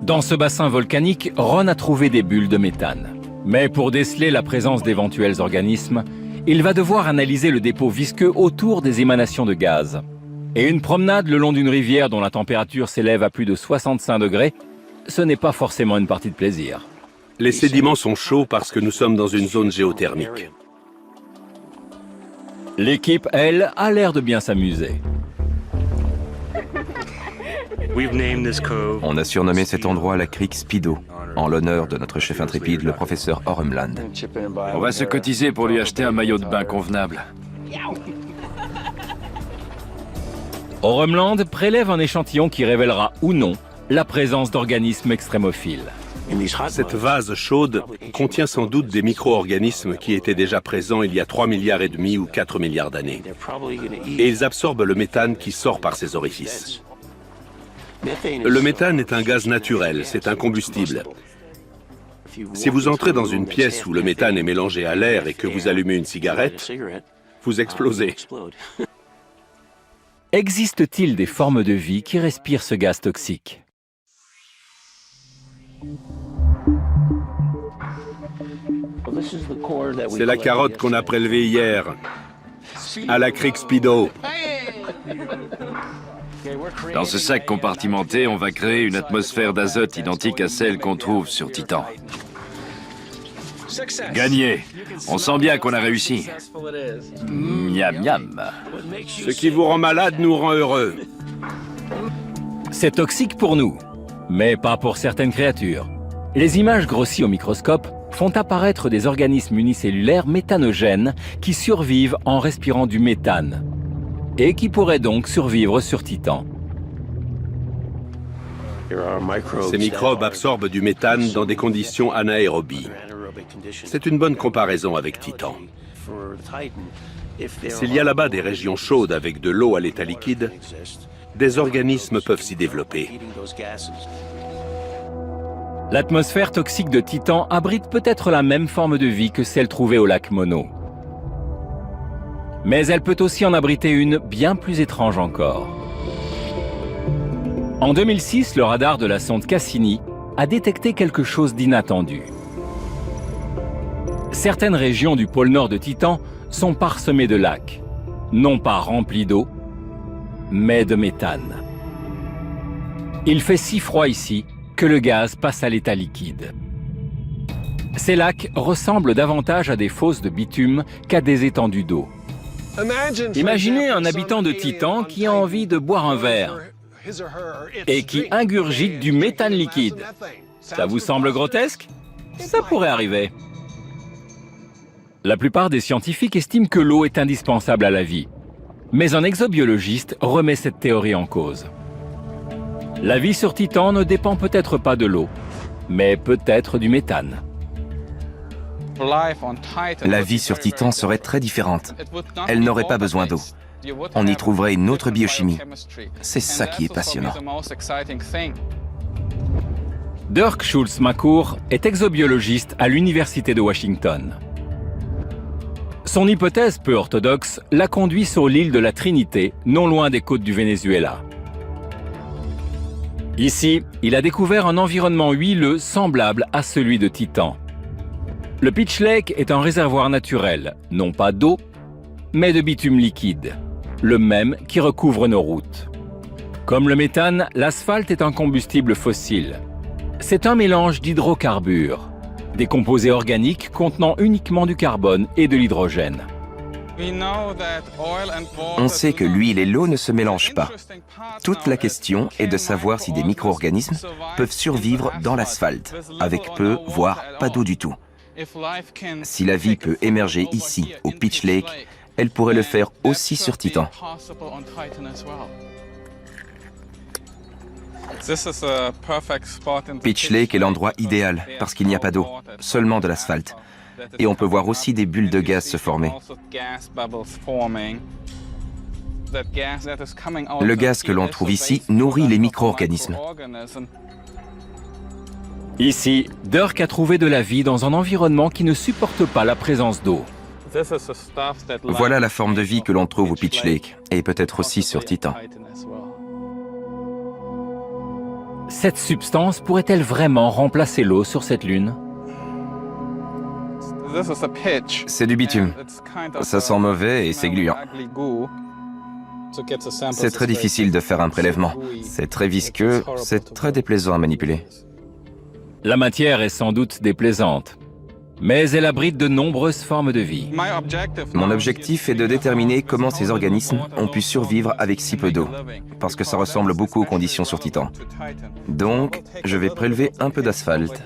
Dans ce bassin volcanique, Ron a trouvé des bulles de méthane. Mais pour déceler la présence d'éventuels organismes, il va devoir analyser le dépôt visqueux autour des émanations de gaz. Et une promenade le long d'une rivière dont la température s'élève à plus de 65 degrés, ce n'est pas forcément une partie de plaisir. Les sédiments sont chauds parce que nous sommes dans une zone géothermique. L'équipe, elle, a l'air de bien s'amuser. On a surnommé cet endroit la crique Speedo, en l'honneur de notre chef intrépide, le professeur Oremland. On va se cotiser pour lui acheter un maillot de bain convenable. Oremland prélève un échantillon qui révélera ou non la présence d'organismes extrémophiles. Cette vase chaude contient sans doute des micro-organismes qui étaient déjà présents il y a 3,5 milliards ou 4 milliards d'années. Et ils absorbent le méthane qui sort par ces orifices. Le méthane est un gaz naturel, c'est un combustible. Si vous entrez dans une pièce où le méthane est mélangé à l'air et que vous allumez une cigarette, vous explosez. Existe-t-il des formes de vie qui respirent ce gaz toxique? C'est la carotte qu'on a prélevée hier, à la crique Speedo. Dans ce sac compartimenté, on va créer une atmosphère d'azote identique à celle qu'on trouve sur Titan. Gagné. On sent bien qu'on a réussi. Miam miam. Ce qui vous rend malade nous rend heureux. C'est toxique pour nous, mais pas pour certaines créatures. Les images grossies au microscope font apparaître des organismes unicellulaires méthanogènes qui survivent en respirant du méthane et qui pourraient donc survivre sur Titan. Ces microbes absorbent du méthane dans des conditions anaérobies. C'est une bonne comparaison avec Titan. S'il y a là-bas des régions chaudes avec de l'eau à l'état liquide, des organismes peuvent s'y développer. L'atmosphère toxique de Titan abrite peut-être la même forme de vie que celle trouvée au lac Mono. Mais elle peut aussi en abriter une bien plus étrange encore. En 2006, le radar de la sonde Cassini a détecté quelque chose d'inattendu. Certaines régions du pôle nord de Titan sont parsemées de lacs, non pas remplis d'eau, mais de méthane. Il fait si froid ici que le gaz passe à l'état liquide. Ces lacs ressemblent davantage à des fosses de bitume qu'à des étendues d'eau. Imaginez un habitant de Titan qui a envie de boire un verre et qui ingurgite du méthane liquide. Ça vous semble grotesque? Ça pourrait arriver. La plupart des scientifiques estiment que l'eau est indispensable à la vie. Mais un exobiologiste remet cette théorie en cause. La vie sur Titan ne dépend peut-être pas de l'eau, mais peut-être du méthane. La vie sur Titan serait très différente. Elle n'aurait pas besoin d'eau. On y trouverait une autre biochimie. C'est ça qui est passionnant. Dirk Schulz-Macour est exobiologiste à l'Université de Washington. Son hypothèse peu orthodoxe l'a conduit sur l'île de la Trinité, non loin des côtes du Venezuela. Ici, il a découvert un environnement huileux semblable à celui de Titan. Le Pitch Lake est un réservoir naturel, non pas d'eau, mais de bitume liquide, le même qui recouvre nos routes. Comme le méthane, l'asphalte est un combustible fossile. C'est un mélange d'hydrocarbures, des composés organiques contenant uniquement du carbone et de l'hydrogène. On sait que l'huile et l'eau ne se mélangent pas. Toute la question est de savoir si des micro-organismes peuvent survivre dans l'asphalte, avec peu, voire pas d'eau du tout. Si la vie peut émerger ici, au Pitch Lake, elle pourrait le faire aussi sur Titan. Pitch Lake est l'endroit idéal parce qu'il n'y a pas d'eau, seulement de l'asphalte. Et on peut voir aussi des bulles de gaz se former. Le gaz que l'on trouve ici nourrit les micro-organismes. Ici, Dirk a trouvé de la vie dans un environnement qui ne supporte pas la présence d'eau. Voilà la forme de vie que l'on trouve au Pitch Lake, et peut-être aussi sur Titan. Cette substance pourrait-elle vraiment remplacer l'eau sur cette lune? C'est du bitume. Ça sent mauvais et c'est gluant. C'est très difficile de faire un prélèvement. C'est très visqueux, c'est très déplaisant à manipuler. La matière est sans doute déplaisante, mais elle abrite de nombreuses formes de vie. Mon objectif est de déterminer comment ces organismes ont pu survivre avec si peu d'eau, parce que ça ressemble beaucoup aux conditions sur Titan. Donc, je vais prélever un peu d'asphalte.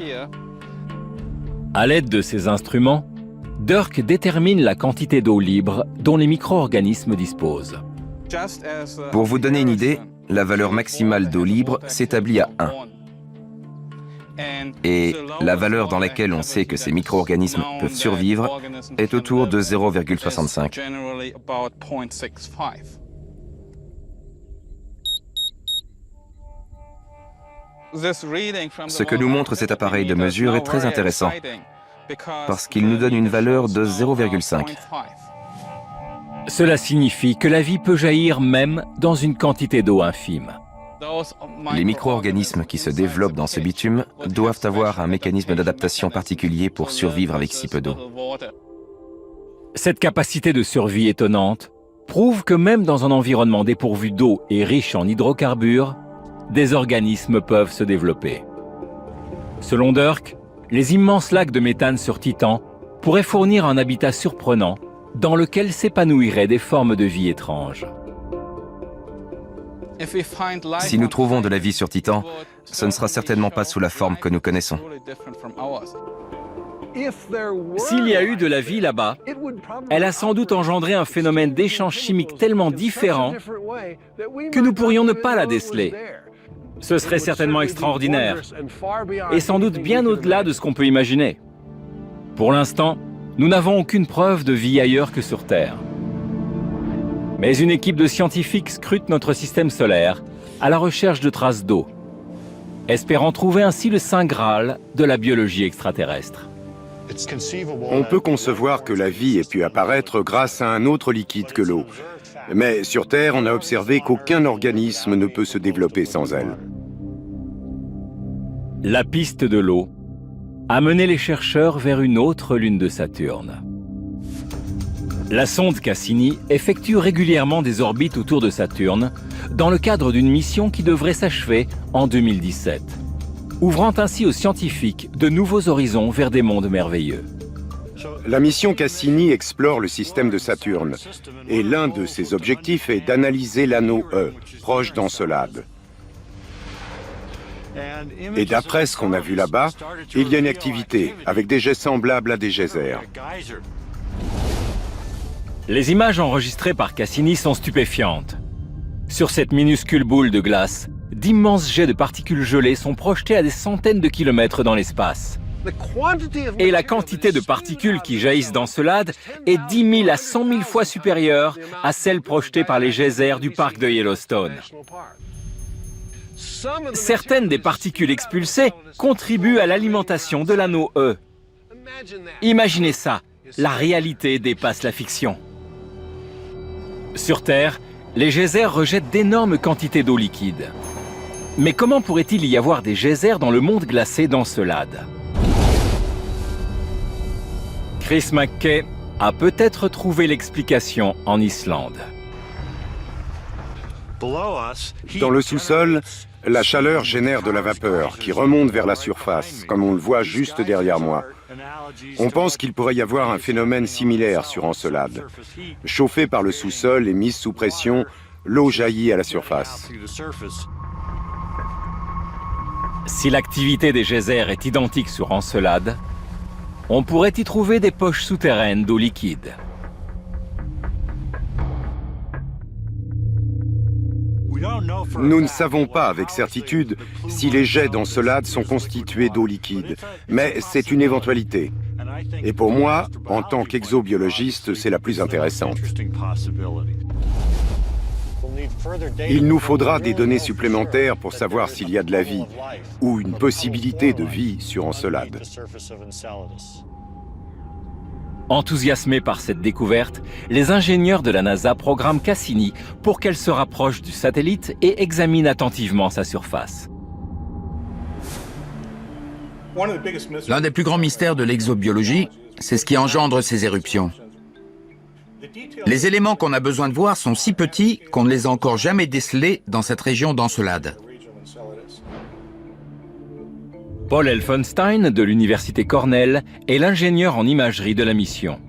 À l'aide de ces instruments, Dirk détermine la quantité d'eau libre dont les micro-organismes disposent. Pour vous donner une idée, la valeur maximale d'eau libre s'établit à 1. Et la valeur dans laquelle on sait que ces micro-organismes peuvent survivre est autour de 0,65. Ce que nous montre cet appareil de mesure est très intéressant, parce qu'il nous donne une valeur de 0,5. Cela signifie que la vie peut jaillir même dans une quantité d'eau infime. Les micro-organismes qui se développent dans ce bitume doivent avoir un mécanisme d'adaptation particulier pour survivre avec si peu d'eau. Cette capacité de survie étonnante prouve que même dans un environnement dépourvu d'eau et riche en hydrocarbures, des organismes peuvent se développer. Selon Dirk, les immenses lacs de méthane sur Titan pourraient fournir un habitat surprenant dans lequel s'épanouiraient des formes de vie étranges. Si nous trouvons de la vie sur Titan, ce ne sera certainement pas sous la forme que nous connaissons. S'il y a eu de la vie là-bas, elle a sans doute engendré un phénomène d'échange chimique tellement différent que nous pourrions ne pas la déceler. Ce serait certainement extraordinaire, et sans doute bien au-delà de ce qu'on peut imaginer. Pour l'instant, nous n'avons aucune preuve de vie ailleurs que sur Terre. Mais une équipe de scientifiques scrute notre système solaire à la recherche de traces d'eau, espérant trouver ainsi le saint Graal de la biologie extraterrestre. On peut concevoir que la vie ait pu apparaître grâce à un autre liquide que l'eau. Mais sur Terre, on a observé qu'aucun organisme ne peut se développer sans elle. La piste de l'eau a mené les chercheurs vers une autre lune de Saturne. La sonde Cassini effectue régulièrement des orbites autour de Saturne dans le cadre d'une mission qui devrait s'achever en 2017, ouvrant ainsi aux scientifiques de nouveaux horizons vers des mondes merveilleux. La mission Cassini explore le système de Saturne, et l'un de ses objectifs est d'analyser l'anneau E, proche d'Encelade. Et d'après ce qu'on a vu là-bas, il y a une activité, avec des jets semblables à des geysers. Les images enregistrées par Cassini sont stupéfiantes. Sur cette minuscule boule de glace, d'immenses jets de particules gelées sont projetés à des centaines de kilomètres dans l'espace. Et la quantité de particules qui jaillissent d'Encelade est 10 000 à 100 000 fois supérieure à celle projetée par les geysers du parc de Yellowstone. Certaines des particules expulsées contribuent à l'alimentation de l'anneau E. Imaginez ça, la réalité dépasse la fiction. Sur Terre, les geysers rejettent d'énormes quantités d'eau liquide. Mais comment pourrait-il y avoir des geysers dans le monde glacé d'Encelade ? Chris McKay a peut-être trouvé l'explication en Islande. Dans le sous-sol, la chaleur génère de la vapeur qui remonte vers la surface, comme on le voit juste derrière moi. On pense qu'il pourrait y avoir un phénomène similaire sur Encelade. Chauffée par le sous-sol et mise sous pression, l'eau jaillit à la surface. Si l'activité des geysers est identique sur Encelade, on pourrait y trouver des poches souterraines d'eau liquide. Nous ne savons pas avec certitude si les jets d'Encelade sont constitués d'eau liquide, mais c'est une éventualité. Et pour moi, en tant qu'exobiologiste, c'est la plus intéressante. Il nous faudra des données supplémentaires pour savoir s'il y a de la vie, ou une possibilité de vie sur Encelade. Enthousiasmés par cette découverte, les ingénieurs de la NASA programment Cassini pour qu'elle se rapproche du satellite et examine attentivement sa surface. L'un des plus grands mystères de l'exobiologie, C'est ce qui engendre ces éruptions. Les éléments qu'on a besoin de voir sont si petits qu'on ne les a encore jamais décelés dans cette région d'Encelade. Paul Elphinstone de l'université Cornell est l'ingénieur en imagerie de la mission.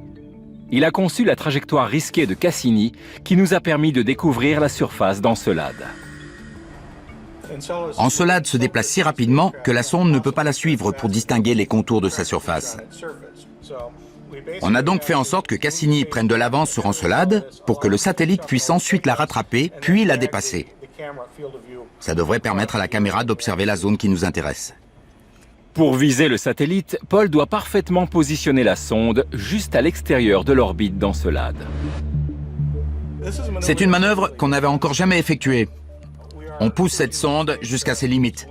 Il a conçu la trajectoire risquée de Cassini qui nous a permis de découvrir la surface d'Encelade. Encelade se déplace si rapidement que la sonde ne peut pas la suivre pour distinguer les contours de sa surface. On a donc fait en sorte que Cassini prenne de l'avance sur Encelade pour que le satellite puisse ensuite la rattraper, puis la dépasser. Ça devrait permettre à la caméra d'observer la zone qui nous intéresse. Pour viser le satellite, Paul doit parfaitement positionner la sonde juste à l'extérieur de l'orbite d'Encelade. C'est une manœuvre qu'on n'avait encore jamais effectuée. On pousse cette sonde jusqu'à ses limites.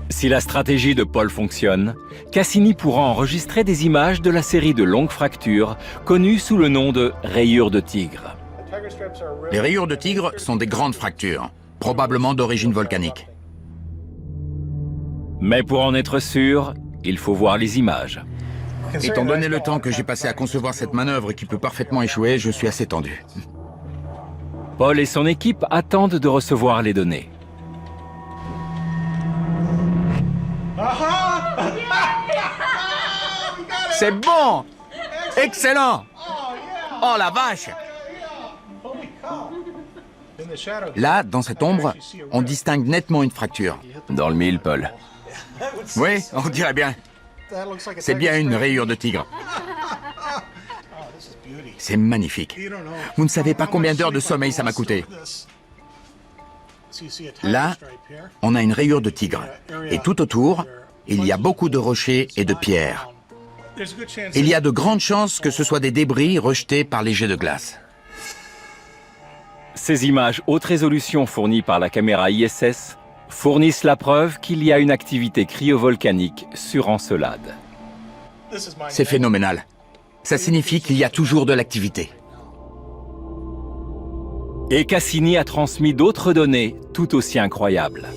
Si la stratégie de Paul fonctionne, Cassini pourra enregistrer des images de la série de longues fractures connues sous le nom de rayures de tigre. Les rayures de tigre sont des grandes fractures, probablement d'origine volcanique. Mais pour en être sûr, il faut voir les images. Étant donné le temps que j'ai passé à concevoir cette manœuvre qui peut parfaitement échouer, je suis assez tendu. Paul et son équipe attendent de recevoir les données. C'est bon! Excellent! Oh la vache! Là, dans cette ombre, on distingue nettement une fracture. Dans le mille, Paul. Oui, on dirait bien. C'est bien une rayure de tigre. C'est magnifique. Vous ne savez pas combien d'heures de sommeil ça m'a coûté. Là, on a une rayure de tigre. Et tout autour, il y a beaucoup de rochers et de pierres. Il y a de grandes chances que ce soit des débris rejetés par les jets de glace. Ces images haute résolution fournies par la caméra ISS fournissent la preuve qu'il y a une activité cryovolcanique sur Encelade. C'est phénoménal. Ça signifie qu'il y a toujours de l'activité. Et Cassini a transmis d'autres données tout aussi incroyables.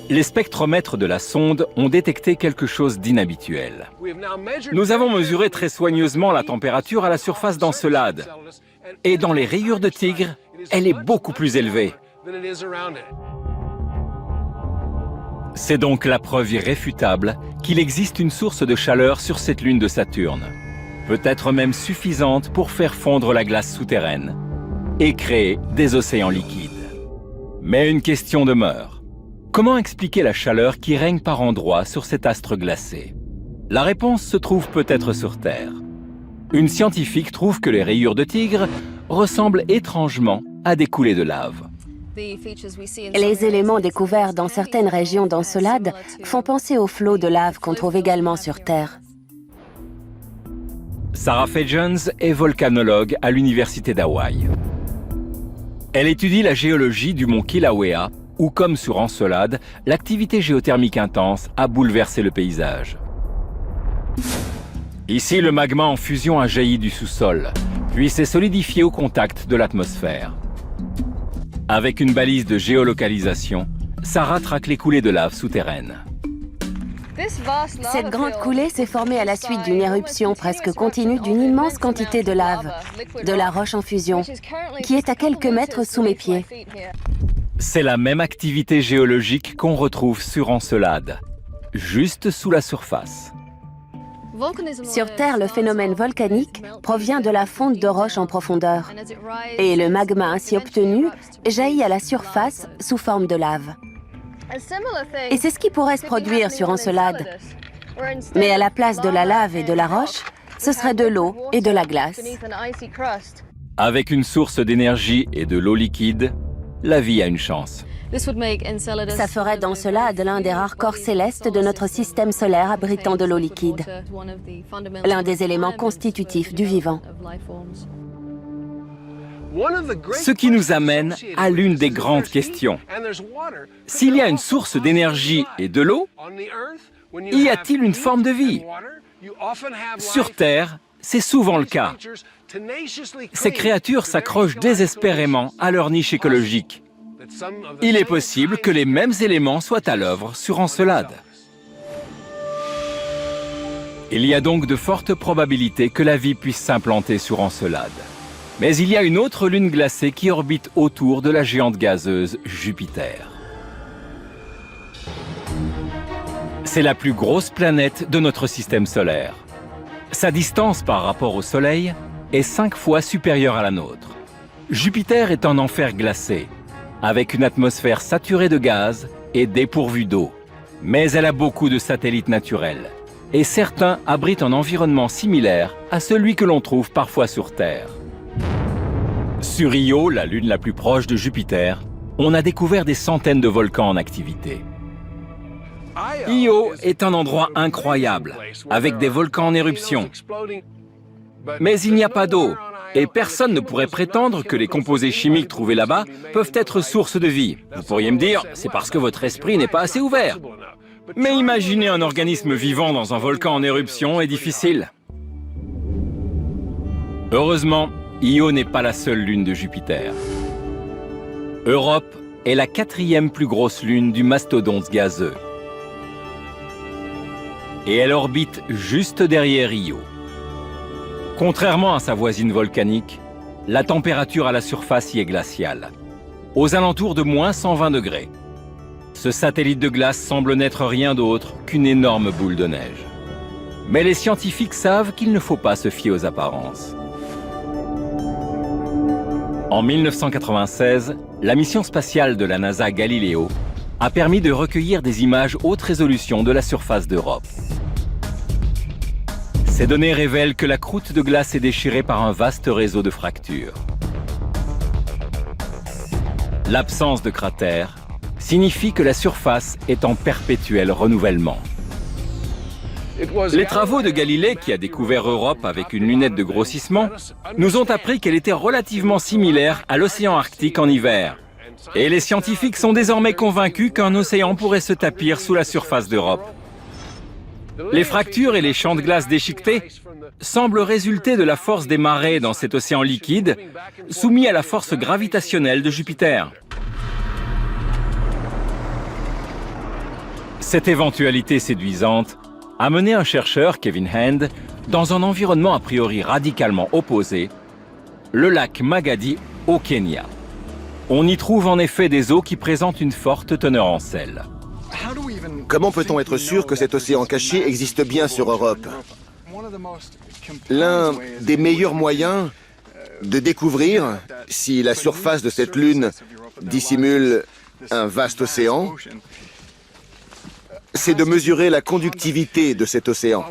Les spectromètres de la sonde ont détecté quelque chose d'inhabituel. Nous avons mesuré très soigneusement la température à la surface d'Encelade. Et dans les rayures de tigre, elle est beaucoup plus élevée. C'est donc la preuve irréfutable qu'il existe une source de chaleur sur cette lune de Saturne, peut-être même suffisante pour faire fondre la glace souterraine et créer des océans liquides. Mais une question demeure. Comment expliquer la chaleur qui règne par endroits sur cet astre glacé? La réponse se trouve peut-être sur Terre. Une scientifique trouve que les rayures de tigre ressemblent étrangement à des coulées de lave. Les éléments découverts dans certaines régions d'Encelade font penser aux flots de lave qu'on trouve également sur Terre. Sarah Faye Jones est volcanologue à l'université d'Hawaï. Elle étudie la géologie du mont Kilauea, où, comme sur Encelade, l'activité géothermique intense a bouleversé le paysage. Ici, le magma en fusion a jailli du sous-sol, puis s'est solidifié au contact de l'atmosphère. Avec une balise de géolocalisation, Sarah traque les coulées de lave souterraines. Cette grande coulée s'est formée à la suite d'une éruption presque continue d'une immense quantité de lave, de la roche en fusion, qui est à quelques mètres sous mes pieds. C'est la même activité géologique qu'on retrouve sur Encelade, juste sous la surface. Sur Terre, le phénomène volcanique provient de la fonte de roches en profondeur. Et le magma ainsi obtenu jaillit à la surface sous forme de lave. Et c'est ce qui pourrait se produire sur Encelade. Mais à la place de la lave et de la roche, ce serait de l'eau et de la glace. Avec une source d'énergie et de l'eau liquide, la vie a une chance. Ça ferait d'Encelade l'un des rares corps célestes de notre système solaire abritant de l'eau liquide, l'un des éléments constitutifs du vivant. Ce qui nous amène à l'une des grandes questions. S'il y a une source d'énergie et de l'eau, y a-t-il une forme de vie? Sur Terre, c'est souvent le cas. Ces créatures s'accrochent désespérément à leur niche écologique. Il est possible que les mêmes éléments soient à l'œuvre sur Encelade. Il y a donc de fortes probabilités que la vie puisse s'implanter sur Encelade. Mais il y a une autre lune glacée qui orbite autour de la géante gazeuse Jupiter. C'est la plus grosse planète de notre système solaire. Sa distance par rapport au Soleil est 5 fois supérieure à la nôtre. Jupiter est un enfer glacé, avec une atmosphère saturée de gaz et dépourvue d'eau. Mais elle a beaucoup de satellites naturels, et certains abritent un environnement similaire à celui que l'on trouve parfois sur Terre. Sur Io, la lune la plus proche de Jupiter, on a découvert des centaines de volcans en activité. Io est un endroit incroyable, avec des volcans en éruption. Mais il n'y a pas d'eau, et personne ne pourrait prétendre que les composés chimiques trouvés là-bas peuvent être source de vie. Vous pourriez me dire, c'est parce que votre esprit n'est pas assez ouvert. Mais imaginer un organisme vivant dans un volcan en éruption est difficile. Heureusement, Io n'est pas la seule lune de Jupiter. Europe est la 4e plus grosse lune du mastodonte gazeux. Et elle orbite juste derrière Io. Contrairement à sa voisine volcanique, la température à la surface y est glaciale, aux alentours de moins 120 degrés. Ce satellite de glace semble n'être rien d'autre qu'une énorme boule de neige. Mais les scientifiques savent qu'il ne faut pas se fier aux apparences. En 1996, la mission spatiale de la NASA Galileo a permis de recueillir des images haute résolution de la surface d'Europe. Ces données révèlent que la croûte de glace est déchirée par un vaste réseau de fractures. L'absence de cratères signifie que la surface est en perpétuel renouvellement. Les travaux de Galilée, qui a découvert Europe avec une lunette de grossissement, nous ont appris qu'elle était relativement similaire à l'océan Arctique en hiver. Et les scientifiques sont désormais convaincus qu'un océan pourrait se tapir sous la surface d'Europe. Les fractures et les champs de glace déchiquetés semblent résulter de la force des marées dans cet océan liquide, soumis à la force gravitationnelle de Jupiter. Cette éventualité séduisante a mené un chercheur, Kevin Hand, dans un environnement a priori radicalement opposé, le lac Magadi au Kenya. On y trouve en effet des eaux qui présentent une forte teneur en sel. Comment peut-on être sûr que cet océan caché existe bien sur Europe? L'un des meilleurs moyens de découvrir si la surface de cette lune dissimule un vaste océan, c'est de mesurer la conductivité de cet océan.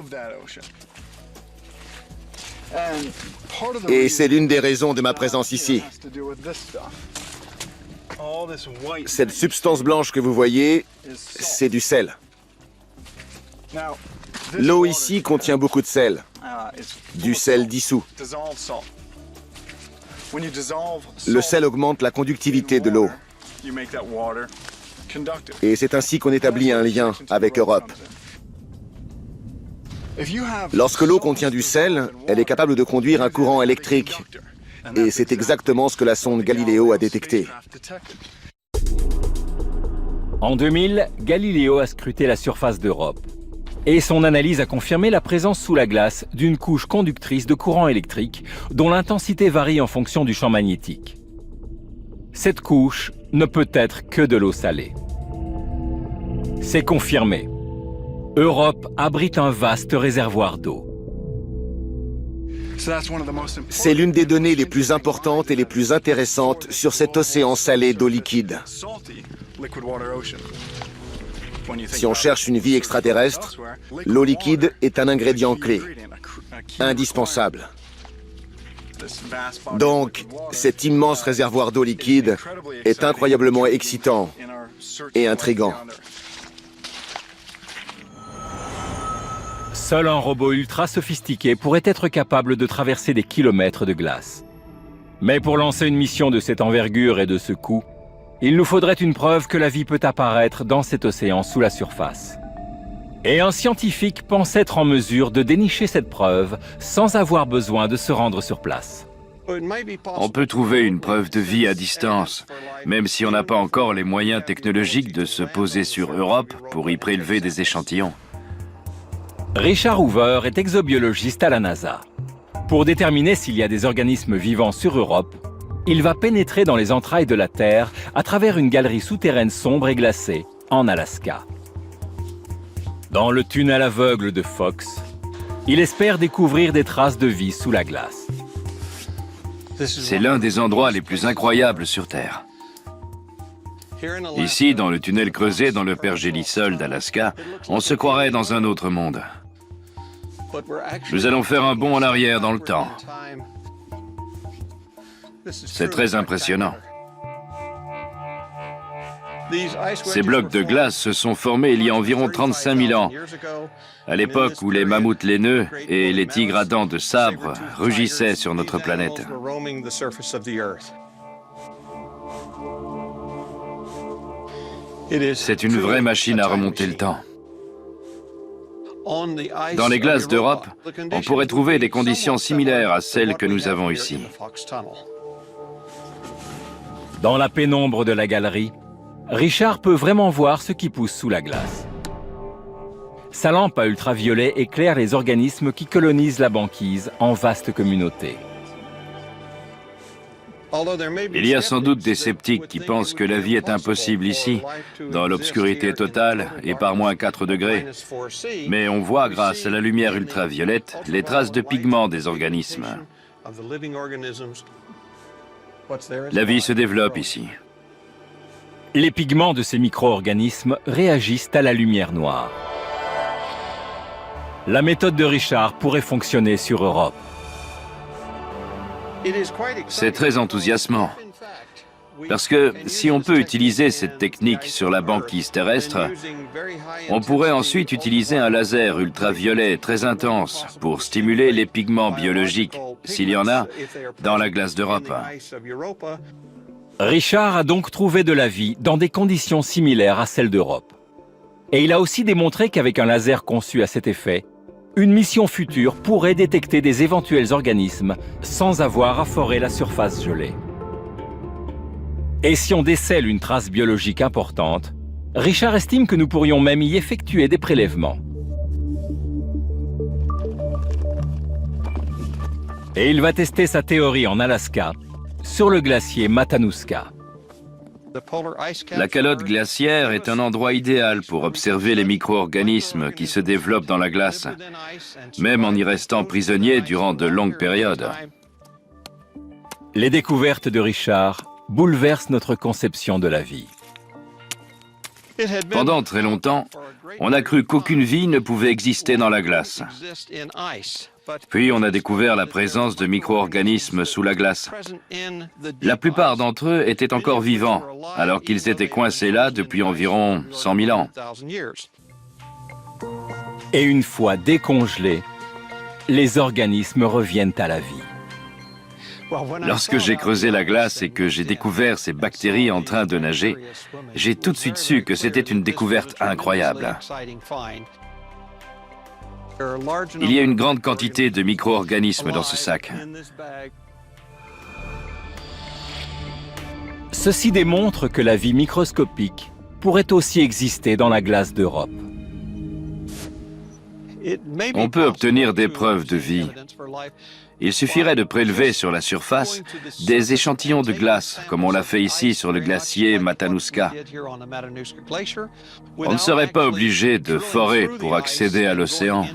Et c'est l'une des raisons de ma présence ici. Cette substance blanche que vous voyez, c'est du sel. L'eau ici contient beaucoup de sel, du sel dissous. Le sel augmente la conductivité de l'eau. Et c'est ainsi qu'on établit un lien avec Europe. Lorsque l'eau contient du sel, elle est capable de conduire un courant électrique. Et c'est exactement ce que la sonde Galileo a détecté. En 2000, Galileo a scruté la surface d'Europe. Et son analyse a confirmé la présence sous la glace d'une couche conductrice de courant électrique dont l'intensité varie en fonction du champ magnétique. Cette couche ne peut être que de l'eau salée. C'est confirmé. Europe abrite un vaste réservoir d'eau. C'est l'une des données les plus importantes et les plus intéressantes sur cet océan salé d'eau liquide. Si on cherche une vie extraterrestre, l'eau liquide est un ingrédient clé, indispensable. Donc, cet immense réservoir d'eau liquide est incroyablement excitant et intriguant. Seul un robot ultra sophistiqué pourrait être capable de traverser des kilomètres de glace. Mais pour lancer une mission de cette envergure et de ce coût, il nous faudrait une preuve que la vie peut apparaître dans cet océan sous la surface. Et un scientifique pense être en mesure de dénicher cette preuve sans avoir besoin de se rendre sur place. On peut trouver une preuve de vie à distance, même si on n'a pas encore les moyens technologiques de se poser sur Europe pour y prélever des échantillons. Richard Hoover est exobiologiste à la NASA. Pour déterminer s'il y a des organismes vivants sur Europe, il va pénétrer dans les entrailles de la Terre à travers une galerie souterraine sombre et glacée en Alaska. Dans le tunnel aveugle de Fox, il espère découvrir des traces de vie sous la glace. C'est l'un des endroits les plus incroyables sur Terre. Ici, dans le tunnel creusé dans le pergélisol d'Alaska, on se croirait dans un autre monde. Nous allons faire un bond en arrière dans le temps. C'est très impressionnant. Ces blocs de glace se sont formés il y a environ 35 000 ans, à l'époque où les mammouths laineux et les tigres à dents de sabre rugissaient sur notre planète. C'est une vraie machine à remonter le temps. Dans les glaces d'Europe, on pourrait trouver des conditions similaires à celles que nous avons ici. Dans la pénombre de la galerie, Richard peut vraiment voir ce qui pousse sous la glace. Sa lampe à ultraviolet éclaire les organismes qui colonisent la banquise en vaste communauté. Il y a sans doute des sceptiques qui pensent que la vie est impossible ici, dans l'obscurité totale et par moins 4 degrés. Mais on voit, grâce à la lumière ultraviolette, les traces de pigments des organismes. La vie se développe ici. Les pigments de ces micro-organismes réagissent à la lumière noire. La méthode de Richard pourrait fonctionner sur Europe. C'est très enthousiasmant. Parce que si on peut utiliser cette technique sur la banquise terrestre, on pourrait ensuite utiliser un laser ultraviolet très intense pour stimuler les pigments biologiques, s'il y en a, dans la glace d'Europe. Richard a donc trouvé de la vie dans des conditions similaires à celles d'Europe. Et il a aussi démontré qu'avec un laser conçu à cet effet, une mission future pourrait détecter des éventuels organismes sans avoir à forer la surface gelée. Et si on décèle une trace biologique importante, Richard estime que nous pourrions même y effectuer des prélèvements. Et il va tester sa théorie en Alaska, sur le glacier Matanuska. La calotte glaciaire est un endroit idéal pour observer les micro-organismes qui se développent dans la glace, même en y restant prisonnier durant de longues périodes. Les découvertes de Richard bouleversent notre conception de la vie. Pendant très longtemps, on a cru qu'aucune vie ne pouvait exister dans la glace. Puis on a découvert la présence de micro-organismes sous la glace. La plupart d'entre eux étaient encore vivants, alors qu'ils étaient coincés là depuis environ 100 000 ans. Et une fois décongelés, les organismes reviennent à la vie. Lorsque j'ai creusé la glace et que j'ai découvert ces bactéries en train de nager, j'ai tout de suite su que c'était une découverte incroyable. Il y a une grande quantité de micro-organismes dans ce sac. Ceci démontre que la vie microscopique pourrait aussi exister dans la glace d'Europe. On peut obtenir des preuves de vie. Il suffirait de prélever sur la surface des échantillons de glace, comme on l'a fait ici sur le glacier Matanuska. On ne serait pas obligé de forer pour accéder à l'océan.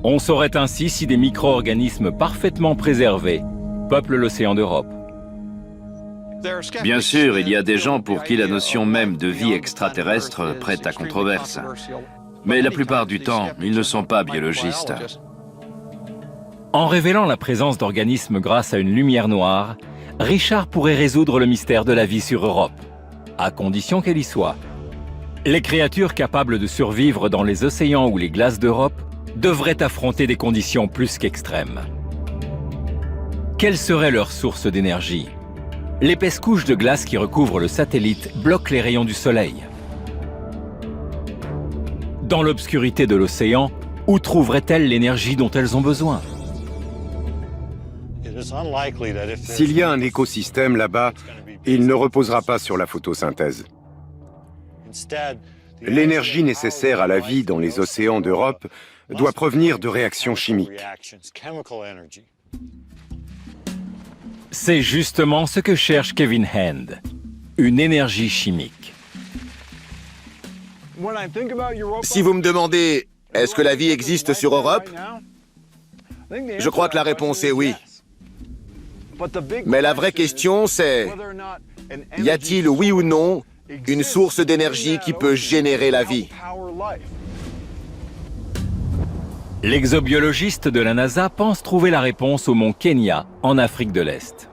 On saurait ainsi si des micro-organismes parfaitement préservés peuplent l'océan d'Europe. Bien sûr, il y a des gens pour qui la notion même de vie extraterrestre prête à controverse. Mais la plupart du temps, ils ne sont pas biologistes. En révélant la présence d'organismes grâce à une lumière noire, Richard pourrait résoudre le mystère de la vie sur Europe, à condition qu'elle y soit. Les créatures capables de survivre dans les océans ou les glaces d'Europe devraient affronter des conditions plus qu'extrêmes. Quelle serait leur source d'énergie? L'épaisse couche de glace qui recouvre le satellite bloque les rayons du soleil. Dans l'obscurité de l'océan, où trouveraient-elles l'énergie dont elles ont besoin? S'il y a un écosystème là-bas, il ne reposera pas sur la photosynthèse. L'énergie nécessaire à la vie dans les océans d'Europe doit provenir de réactions chimiques. C'est justement ce que cherche Kevin Hand, une énergie chimique. Si vous me demandez, est-ce que la vie existe sur Europe? Je crois que la réponse est oui. Mais la vraie question, c'est, y a-t-il, oui ou non, une source d'énergie qui peut générer la vie? L'exobiologiste de la NASA pense trouver la réponse au mont Kenya, en Afrique de l'Est.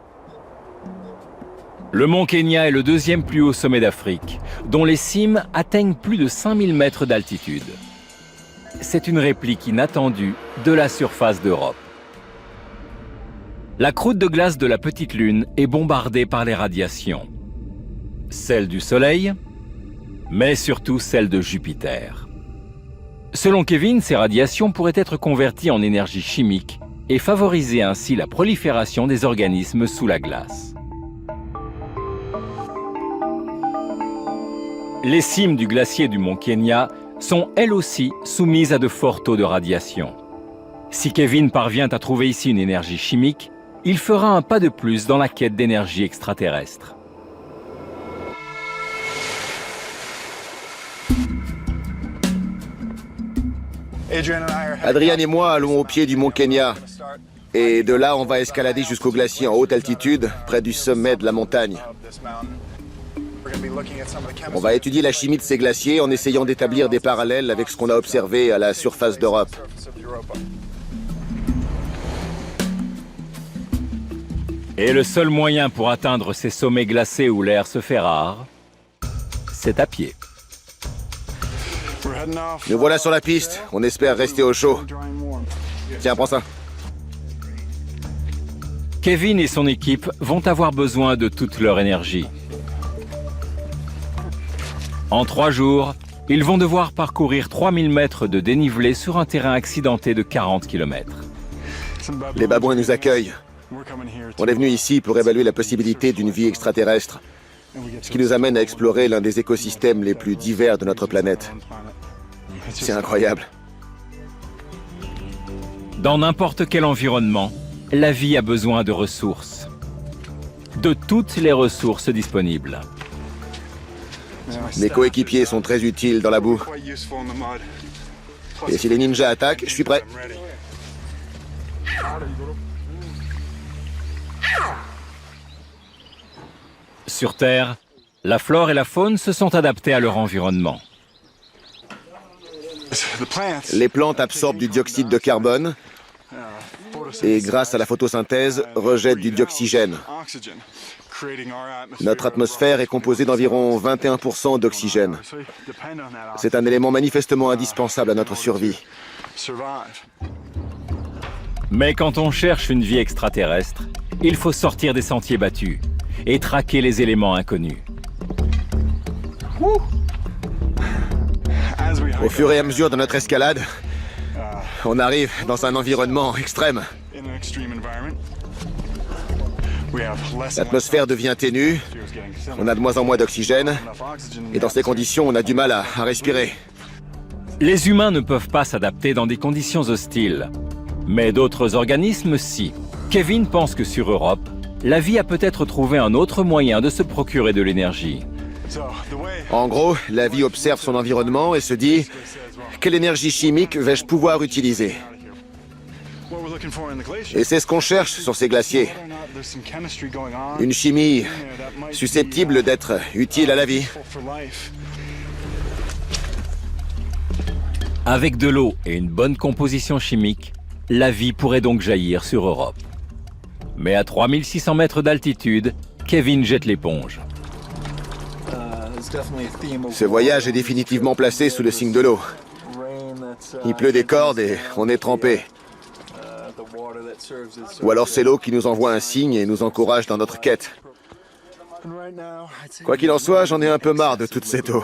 Le mont Kenya est le deuxième plus haut sommet d'Afrique, dont les cimes atteignent plus de 5000 mètres d'altitude. C'est une réplique inattendue de la surface d'Europe. La croûte de glace de la petite Lune est bombardée par les radiations. Celle du Soleil, mais surtout celle de Jupiter. Selon Kevin, ces radiations pourraient être converties en énergie chimique et favoriser ainsi la prolifération des organismes sous la glace. Les cimes du glacier du mont Kenya sont elles aussi soumises à de forts taux de radiation. Si Kevin parvient à trouver ici une énergie chimique, il fera un pas de plus dans la quête d'énergie extraterrestre. Adrian et moi allons au pied du mont Kenya. Et de là, on va escalader jusqu'au glacier en haute altitude, près du sommet de la montagne. On va étudier la chimie de ces glaciers en essayant d'établir des parallèles avec ce qu'on a observé à la surface d'Europe. Et le seul moyen pour atteindre ces sommets glacés où l'air se fait rare, c'est à pied. Nous voilà sur la piste. On espère rester au chaud. Tiens, prends ça. Kevin et son équipe vont avoir besoin de toute leur énergie. En 3 jours, ils vont devoir parcourir 3000 mètres de dénivelé sur un terrain accidenté de 40 km. Les babouins nous accueillent. On est venu ici pour évaluer la possibilité d'une vie extraterrestre, ce qui nous amène à explorer l'un des écosystèmes les plus divers de notre planète. C'est incroyable. Dans n'importe quel environnement, la vie a besoin de ressources. De toutes les ressources disponibles. Mes coéquipiers sont très utiles dans la boue. Et si les ninjas attaquent, je suis prêt. Sur Terre, la flore et la faune se sont adaptées à leur environnement. Les plantes absorbent du dioxyde de carbone et, grâce à la photosynthèse, rejettent du dioxygène. Notre atmosphère est composée d'environ 21% d'oxygène. C'est un élément manifestement indispensable à notre survie. Mais quand on cherche une vie extraterrestre, il faut sortir des sentiers battus et traquer les éléments inconnus. Au fur et à mesure de notre escalade, on arrive dans un environnement extrême. L'atmosphère devient ténue, on a de moins en moins d'oxygène, et dans ces conditions, on a du mal à respirer. Les humains ne peuvent pas s'adapter dans des conditions hostiles, mais d'autres organismes, si. Kevin pense que sur Europe, la vie a peut-être trouvé un autre moyen de se procurer de l'énergie. En gros, la vie observe son environnement et se dit « Quelle énergie chimique vais-je pouvoir utiliser ?» Et c'est ce qu'on cherche sur ces glaciers. Une chimie susceptible d'être utile à la vie. Avec de l'eau et une bonne composition chimique, la vie pourrait donc jaillir sur Europe. Mais à 3600 mètres d'altitude, Kevin jette l'éponge. Ce voyage est définitivement placé sous le signe de l'eau. Il pleut des cordes et on est trempé. Ou alors c'est l'eau qui nous envoie un signe et nous encourage dans notre quête. Quoi qu'il en soit, j'en ai un peu marre de toute cette eau.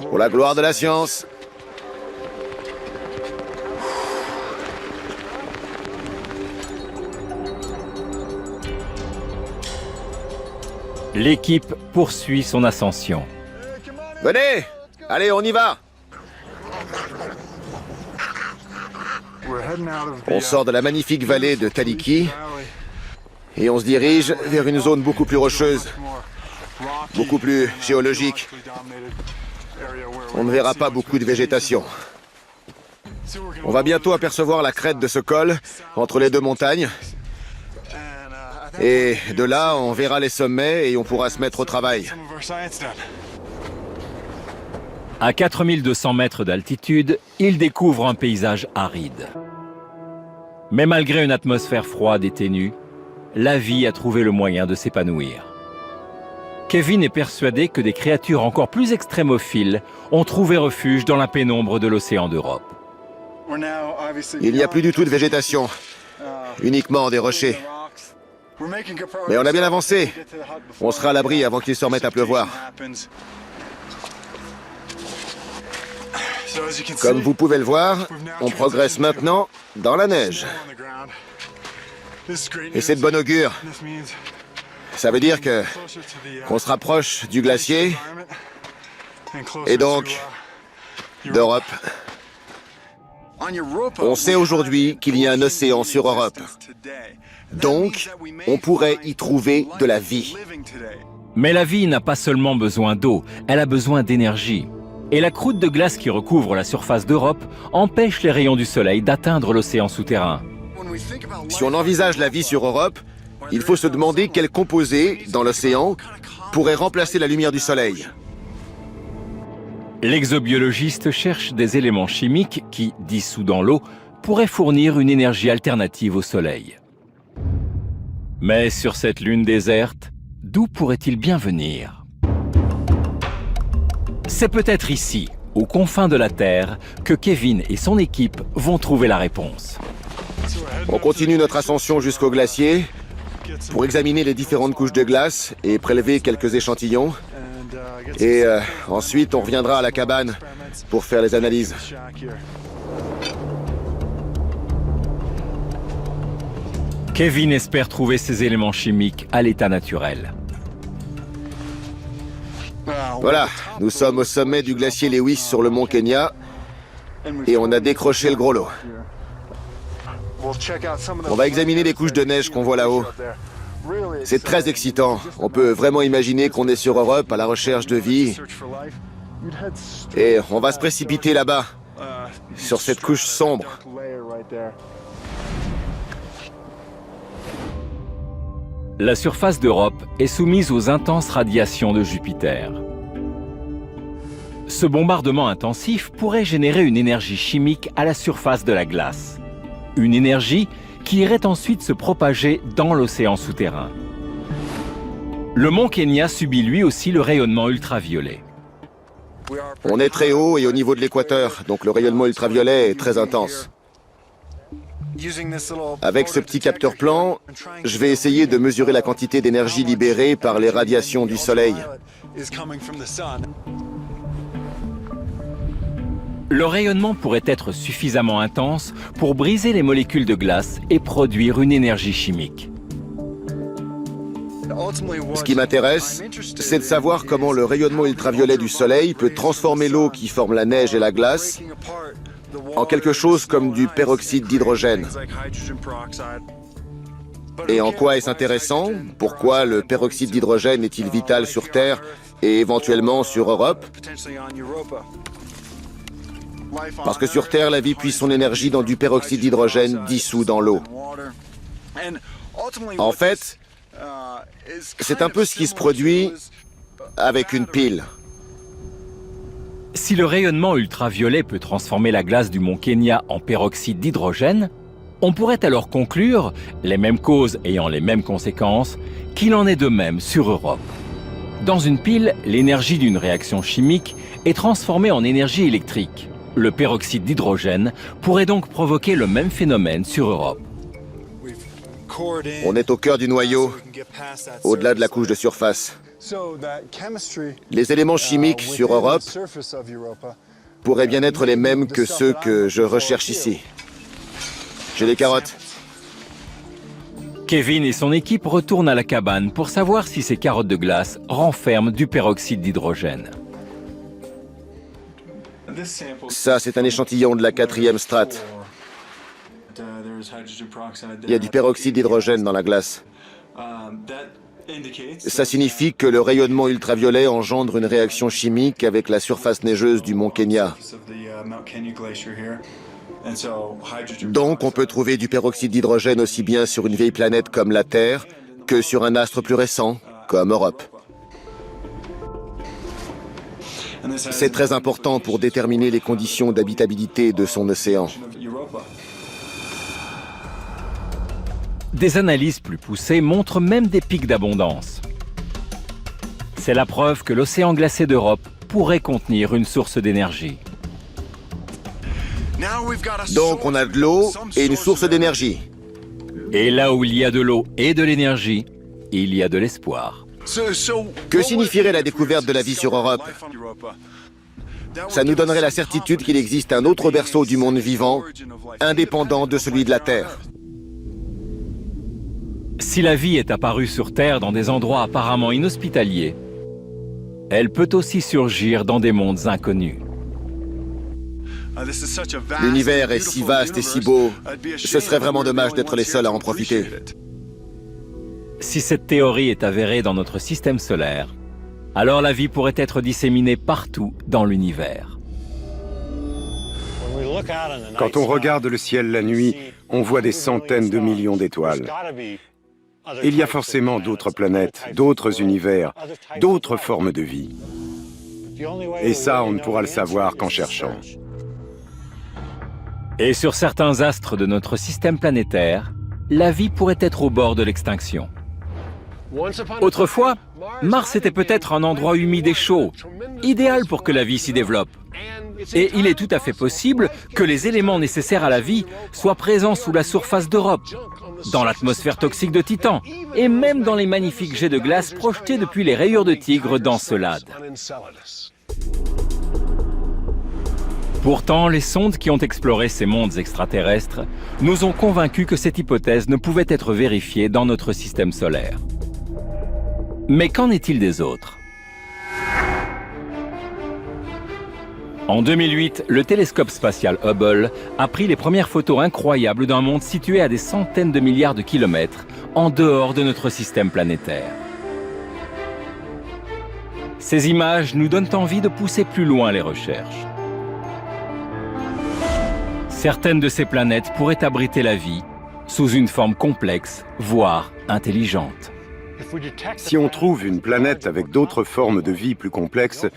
Pour la gloire de la science. L'équipe poursuit son ascension. Venez! Allez, on y va! On sort de la magnifique vallée de Taliki et on se dirige vers une zone beaucoup plus rocheuse, beaucoup plus géologique. On ne verra pas beaucoup de végétation. On va bientôt apercevoir la crête de ce col entre les deux montagnes. Et de là, on verra les sommets et on pourra se mettre au travail. À 4200 mètres d'altitude, ils découvrent un paysage aride. Mais malgré une atmosphère froide et ténue, la vie a trouvé le moyen de s'épanouir. Kevin est persuadé que des créatures encore plus extrémophiles ont trouvé refuge dans la pénombre de l'océan d'Europe. Il n'y a plus du tout de végétation, uniquement des rochers. Mais on a bien avancé. On sera à l'abri avant qu'il se remette à pleuvoir. Comme vous pouvez le voir, on progresse maintenant dans la neige. Et c'est de bon augure. Ça veut dire qu'on se rapproche du glacier et donc d'Europe. On sait aujourd'hui qu'il y a un océan sur Europe. Donc, on pourrait y trouver de la vie. Mais la vie n'a pas seulement besoin d'eau, elle a besoin d'énergie. Et la croûte de glace qui recouvre la surface d'Europe empêche les rayons du soleil d'atteindre l'océan souterrain. Si on envisage la vie sur Europe, il faut se demander quel composé, dans l'océan, pourrait remplacer la lumière du soleil. L'exobiologiste cherche des éléments chimiques qui, dissous dans l'eau, pourraient fournir une énergie alternative au soleil. Mais sur cette lune déserte, d'où pourrait-il bien venir ? C'est peut-être ici, aux confins de la Terre, que Kevin et son équipe vont trouver la réponse. On continue notre ascension jusqu'au glacier pour examiner les différentes couches de glace et prélever quelques échantillons. Et ensuite, on reviendra à la cabane pour faire les analyses. Kevin espère trouver ces éléments chimiques à l'état naturel. Voilà, nous sommes au sommet du glacier Lewis sur le mont Kenya et on a décroché le gros lot. On va examiner les couches de neige qu'on voit là-haut. C'est très excitant. On peut vraiment imaginer qu'on est sur Europe à la recherche de vie. Et on va se précipiter là-bas, sur cette couche sombre. La surface d'Europe est soumise aux intenses radiations de Jupiter. Ce bombardement intensif pourrait générer une énergie chimique à la surface de la glace. Une énergie qui irait ensuite se propager dans l'océan souterrain. Le mont Kenya subit lui aussi le rayonnement ultraviolet. On est très haut et au niveau de l'équateur, donc le rayonnement ultraviolet est très intense. Avec ce petit capteur plan, je vais essayer de mesurer la quantité d'énergie libérée par les radiations du soleil. Le rayonnement pourrait être suffisamment intense pour briser les molécules de glace et produire une énergie chimique. Ce qui m'intéresse, c'est de savoir comment le rayonnement ultraviolet du soleil peut transformer l'eau qui forme la neige et la glace en quelque chose comme du peroxyde d'hydrogène. Et en quoi est-ce intéressant? Pourquoi le peroxyde d'hydrogène est-il vital sur Terre et éventuellement sur Europe? Parce que sur Terre, la vie puise son énergie dans du peroxyde d'hydrogène dissous dans l'eau. En fait, c'est un peu ce qui se produit avec une pile. Si le rayonnement ultraviolet peut transformer la glace du mont Kenya en peroxyde d'hydrogène, on pourrait alors conclure, les mêmes causes ayant les mêmes conséquences, qu'il en est de même sur Europe. Dans une pile, l'énergie d'une réaction chimique est transformée en énergie électrique. Le peroxyde d'hydrogène pourrait donc provoquer le même phénomène sur Europe. On est au cœur du noyau, au-delà de la couche de surface. Les éléments chimiques sur Europe pourraient bien être les mêmes que ceux que je recherche ici. J'ai des carottes. Kevin et son équipe retournent à la cabane pour savoir si ces carottes de glace renferment du peroxyde d'hydrogène. Ça, c'est un échantillon de la 4e strate. Il y a du peroxyde d'hydrogène dans la glace. Ça signifie que le rayonnement ultraviolet engendre une réaction chimique avec la surface neigeuse du mont Kenya. Donc, on peut trouver du peroxyde d'hydrogène aussi bien sur une vieille planète comme la Terre que sur un astre plus récent, comme Europe. C'est très important pour déterminer les conditions d'habitabilité de son océan. Des analyses plus poussées montrent même des pics d'abondance. C'est la preuve que l'océan glacé d'Europe pourrait contenir une source d'énergie. Donc on a de l'eau et une source d'énergie. Et là où il y a de l'eau et de l'énergie, il y a de l'espoir. Que signifierait la découverte de la vie sur Europe? Ça nous donnerait la certitude qu'il existe un autre berceau du monde vivant, indépendant de celui de la Terre. Si la vie est apparue sur Terre dans des endroits apparemment inhospitaliers, elle peut aussi surgir dans des mondes inconnus. L'univers est si vaste et si beau, ce serait vraiment dommage d'être les seuls à en profiter. Si cette théorie est avérée dans notre système solaire, alors la vie pourrait être disséminée partout dans l'univers. Quand on regarde le ciel la nuit, on voit des centaines de millions d'étoiles. Il y a forcément d'autres planètes, d'autres univers, d'autres formes de vie. Et ça, on ne pourra le savoir qu'en cherchant. Et sur certains astres de notre système planétaire, la vie pourrait être au bord de l'extinction. Autrefois, Mars était peut-être un endroit humide et chaud, idéal pour que la vie s'y développe. Et il est tout à fait possible que les éléments nécessaires à la vie soient présents sous la surface d'Europe, dans l'atmosphère toxique de Titan, et même dans les magnifiques jets de glace projetés depuis les rayures de tigre d'Encelade. Pourtant, les sondes qui ont exploré ces mondes extraterrestres nous ont convaincus que cette hypothèse ne pouvait être vérifiée dans notre système solaire. Mais qu'en est-il des autres? En 2008, le télescope spatial Hubble a pris les premières photos incroyables d'un monde situé à des centaines de milliards de kilomètres en dehors de notre système planétaire. Ces images nous donnent envie de pousser plus loin les recherches. Certaines de ces planètes pourraient abriter la vie sous une forme complexe, voire intelligente. Si on trouve une planète avec d'autres formes de vie plus complexes,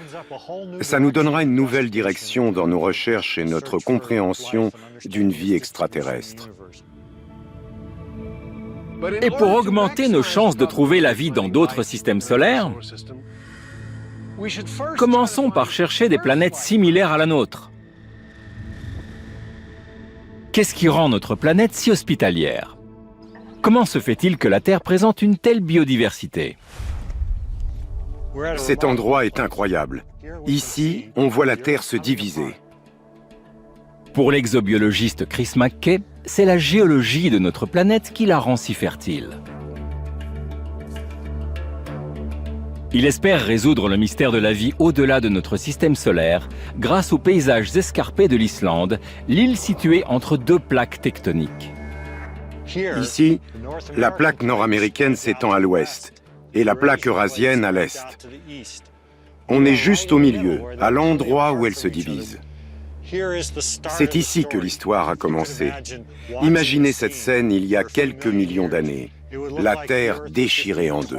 ça nous donnera une nouvelle direction dans nos recherches et notre compréhension d'une vie extraterrestre. Et pour augmenter nos chances de trouver la vie dans d'autres systèmes solaires, commençons par chercher des planètes similaires à la nôtre. Qu'est-ce qui rend notre planète si hospitalière? Comment se fait-il que la Terre présente une telle biodiversité? Cet endroit est incroyable. Ici, on voit la Terre se diviser. Pour l'exobiologiste Chris McKay, c'est la géologie de notre planète qui la rend si fertile. Il espère résoudre le mystère de la vie au-delà de notre système solaire grâce aux paysages escarpés de l'Islande, l'île située entre deux plaques tectoniques. Ici, la plaque nord-américaine s'étend à l'ouest et la plaque eurasienne à l'est. On est juste au milieu, à l'endroit où elles se divisent. C'est ici que l'histoire a commencé. Imaginez cette scène il y a quelques millions d'années. La Terre déchirée en deux.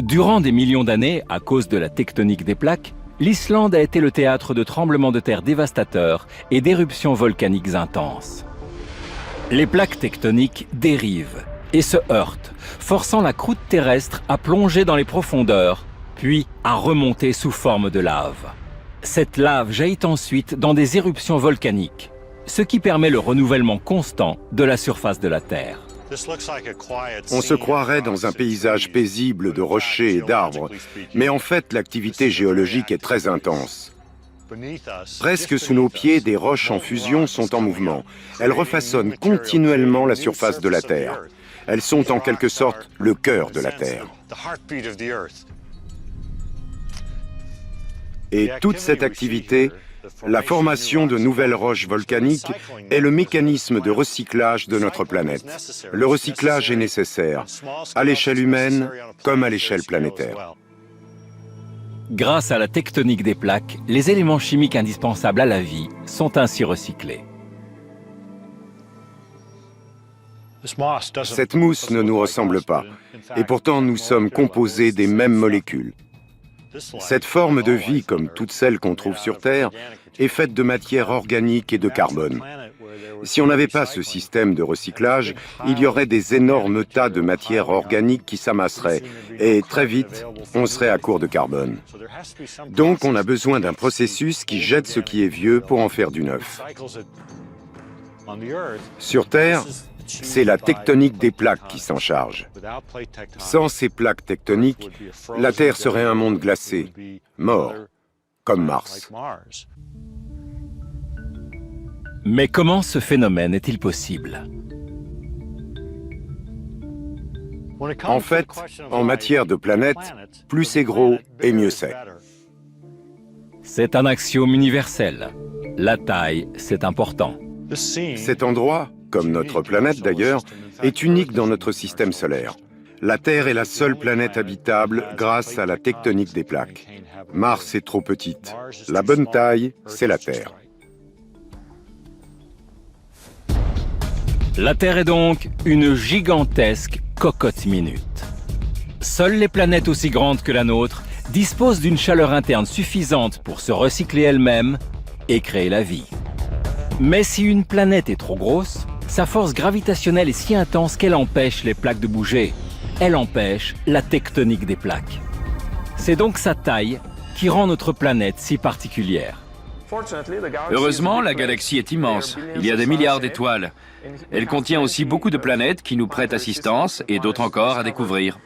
Durant des millions d'années, à cause de la tectonique des plaques, l'Islande a été le théâtre de tremblements de terre dévastateurs et d'éruptions volcaniques intenses. Les plaques tectoniques dérivent et se heurtent, forçant la croûte terrestre à plonger dans les profondeurs, puis à remonter sous forme de lave. Cette lave jaillit ensuite dans des éruptions volcaniques, ce qui permet le renouvellement constant de la surface de la Terre. On se croirait dans un paysage paisible de rochers et d'arbres, mais en fait l'activité géologique est très intense. Presque sous nos pieds, des roches en fusion sont en mouvement. Elles refaçonnent continuellement la surface de la Terre. Elles sont en quelque sorte le cœur de la Terre. Et toute cette activité, la formation de nouvelles roches volcaniques, est le mécanisme de recyclage de notre planète. Le recyclage est nécessaire, à l'échelle humaine comme à l'échelle planétaire. Grâce à la tectonique des plaques, les éléments chimiques indispensables à la vie sont ainsi recyclés. Cette mousse ne nous ressemble pas, et pourtant nous sommes composés des mêmes molécules. Cette forme de vie, comme toutes celles qu'on trouve sur Terre, est faite de matière organique et de carbone. Si on n'avait pas ce système de recyclage, il y aurait des énormes tas de matière organique qui s'amasseraient, et très vite, on serait à court de carbone. Donc on a besoin d'un processus qui jette ce qui est vieux pour en faire du neuf. Sur Terre, c'est la tectonique des plaques qui s'en charge. Sans ces plaques tectoniques, la Terre serait un monde glacé, mort, comme Mars. Mais comment ce phénomène est-il possible? En fait, en matière de planète, plus c'est gros et mieux c'est. C'est un axiome universel. La taille, c'est important. Cet endroit, comme notre planète d'ailleurs, est unique dans notre système solaire. La Terre est la seule planète habitable grâce à la tectonique des plaques. Mars est trop petite. La bonne taille, c'est la Terre. La Terre est donc une gigantesque cocotte minute. Seules les planètes aussi grandes que la nôtre disposent d'une chaleur interne suffisante pour se recycler elles-mêmes et créer la vie. Mais si une planète est trop grosse, sa force gravitationnelle est si intense qu'elle empêche les plaques de bouger. Elle empêche la tectonique des plaques. C'est donc sa taille qui rend notre planète si particulière. Heureusement, la galaxie est immense. Il y a des milliards d'étoiles. Elle contient aussi beaucoup de planètes qui nous prêtent assistance et d'autres encore à découvrir.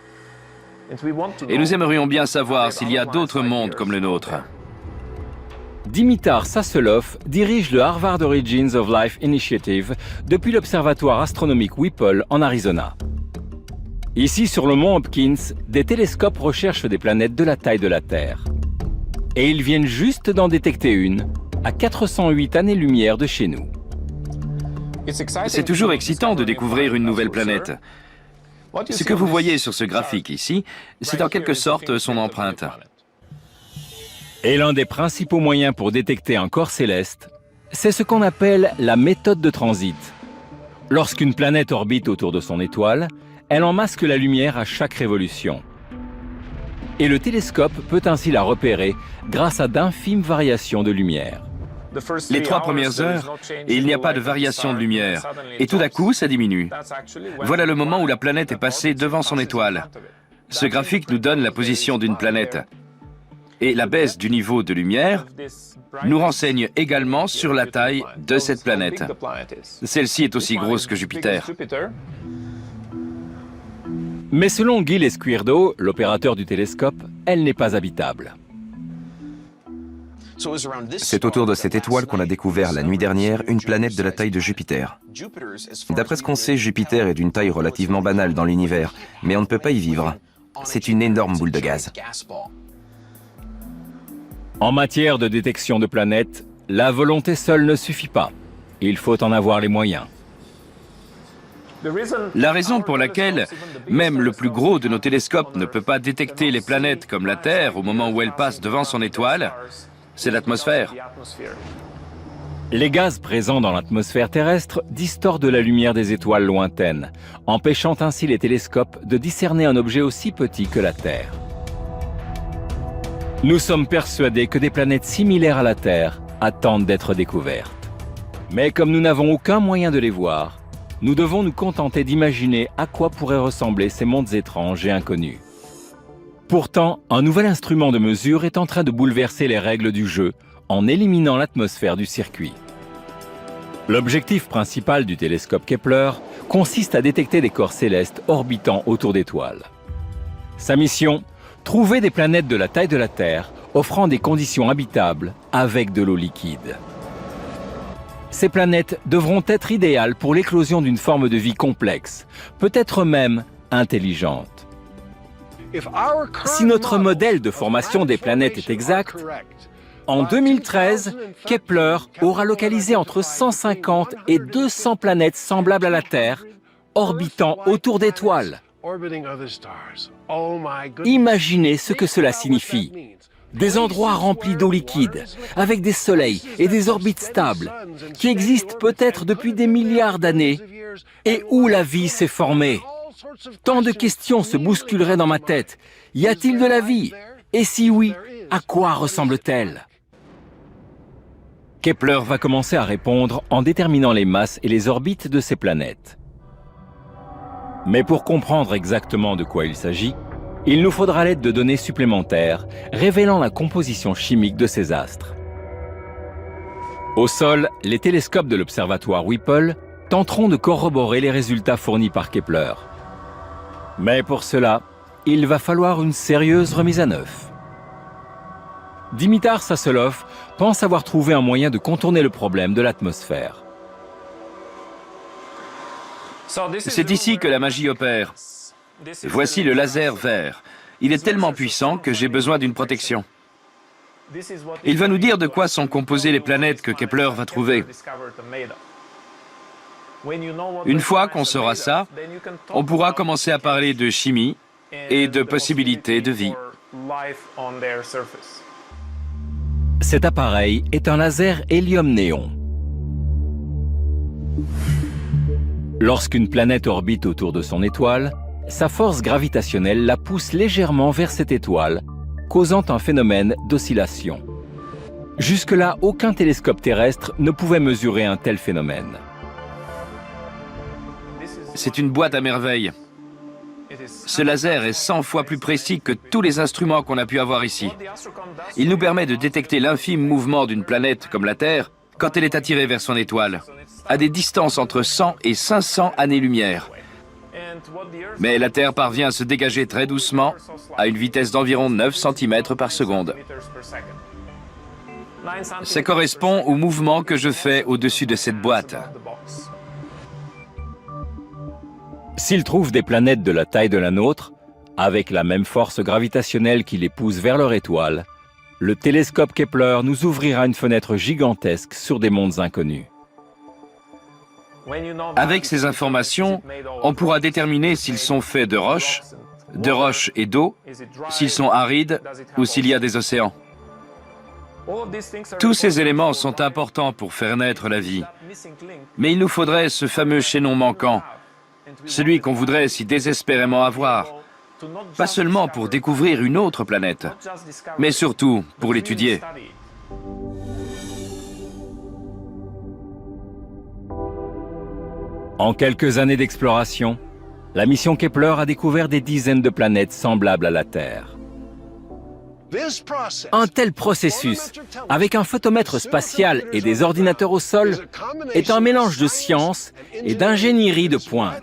Et nous aimerions bien savoir s'il y a d'autres mondes comme le nôtre. Dimitar Sasselov dirige le Harvard Origins of Life Initiative depuis l'observatoire astronomique Whipple en Arizona. Ici, sur le mont Hopkins, des télescopes recherchent des planètes de la taille de la Terre. Et ils viennent juste d'en détecter une, à 408 années-lumière de chez nous. C'est toujours excitant de découvrir une nouvelle planète. Ce que vous voyez sur ce graphique ici, c'est en quelque sorte son empreinte. Et l'un des principaux moyens pour détecter un corps céleste, c'est ce qu'on appelle la méthode de transit. Lorsqu'une planète orbite autour de son étoile, elle en masque la lumière à chaque révolution. Et le télescope peut ainsi la repérer grâce à d'infimes variations de lumière. Les 3 premières heures, et il n'y a pas de variation de lumière. Et tout à coup, ça diminue. Voilà le moment où la planète est passée devant son étoile. Ce graphique nous donne la position d'une planète. Et la baisse du niveau de lumière nous renseigne également sur la taille de cette planète. Celle-ci est aussi grosse que Jupiter. Mais selon Gil Esquerdo, l'opérateur du télescope, elle n'est pas habitable. C'est autour de cette étoile qu'on a découvert la nuit dernière une planète de la taille de Jupiter. D'après ce qu'on sait, Jupiter est d'une taille relativement banale dans l'univers, mais on ne peut pas y vivre. C'est une énorme boule de gaz. En matière de détection de planètes, la volonté seule ne suffit pas. Il faut en avoir les moyens. La raison pour laquelle même le plus gros de nos télescopes ne peut pas détecter les planètes comme la Terre au moment où elle passe devant son étoile, c'est l'atmosphère. Les gaz présents dans l'atmosphère terrestre distordent la lumière des étoiles lointaines, empêchant ainsi les télescopes de discerner un objet aussi petit que la Terre. Nous sommes persuadés que des planètes similaires à la Terre attendent d'être découvertes. Mais comme nous n'avons aucun moyen de les voir, nous devons nous contenter d'imaginer à quoi pourraient ressembler ces mondes étranges et inconnus. Pourtant, un nouvel instrument de mesure est en train de bouleverser les règles du jeu en éliminant l'atmosphère du circuit. L'objectif principal du télescope Kepler consiste à détecter des corps célestes orbitant autour d'étoiles. Sa mission, trouver des planètes de la taille de la Terre offrant des conditions habitables avec de l'eau liquide. Ces planètes devront être idéales pour l'éclosion d'une forme de vie complexe, peut-être même intelligente. Si notre modèle de formation des planètes est exact, en 2013, Kepler aura localisé entre 150 et 200 planètes semblables à la Terre, orbitant autour d'étoiles. Imaginez ce que cela signifie. Des endroits remplis d'eau liquide, avec des soleils et des orbites stables, qui existent peut-être depuis des milliards d'années, et où la vie s'est formée. Tant de questions se bousculeraient dans ma tête. Y a-t-il de la vie? Et si oui, à quoi ressemble-t-elle? Kepler va commencer à répondre en déterminant les masses et les orbites de ces planètes. Mais pour comprendre exactement de quoi il s'agit, il nous faudra l'aide de données supplémentaires révélant la composition chimique de ces astres. Au sol, les télescopes de l'observatoire Whipple tenteront de corroborer les résultats fournis par Kepler. Mais pour cela, il va falloir une sérieuse remise à neuf. Dimitar Sasselov pense avoir trouvé un moyen de contourner le problème de l'atmosphère. C'est ici que la magie opère. Voici le laser vert. Il est tellement puissant que j'ai besoin d'une protection. Il va nous dire de quoi sont composées les planètes que Kepler va trouver. Une fois qu'on saura ça, on pourra commencer à parler de chimie et de possibilités de vie. Cet appareil est un laser hélium-néon. Lorsqu'une planète orbite autour de son étoile, sa force gravitationnelle la pousse légèrement vers cette étoile, causant un phénomène d'oscillation. Jusque-là, aucun télescope terrestre ne pouvait mesurer un tel phénomène. C'est une boîte à merveilles. Ce laser est 100 fois plus précis que tous les instruments qu'on a pu avoir ici. Il nous permet de détecter l'infime mouvement d'une planète comme la Terre quand elle est attirée vers son étoile, à des distances entre 100 et 500 années-lumière. Mais la Terre parvient à se dégager très doucement, à une vitesse d'environ 9 cm par seconde. Ça correspond au mouvement que je fais au-dessus de cette boîte. S'ils trouvent des planètes de la taille de la nôtre, avec la même force gravitationnelle qui les pousse vers leur étoile, le télescope Kepler nous ouvrira une fenêtre gigantesque sur des mondes inconnus. Avec ces informations, on pourra déterminer s'ils sont faits de roches et d'eau, s'ils sont arides ou s'il y a des océans. Tous ces éléments sont importants pour faire naître la vie. Mais il nous faudrait ce fameux chaînon manquant, celui qu'on voudrait si désespérément avoir, pas seulement pour découvrir une autre planète, mais surtout pour l'étudier. En quelques années d'exploration, la mission Kepler a découvert des dizaines de planètes semblables à la Terre. Un tel processus, avec un photomètre spatial et des ordinateurs au sol, est un mélange de science et d'ingénierie de pointe.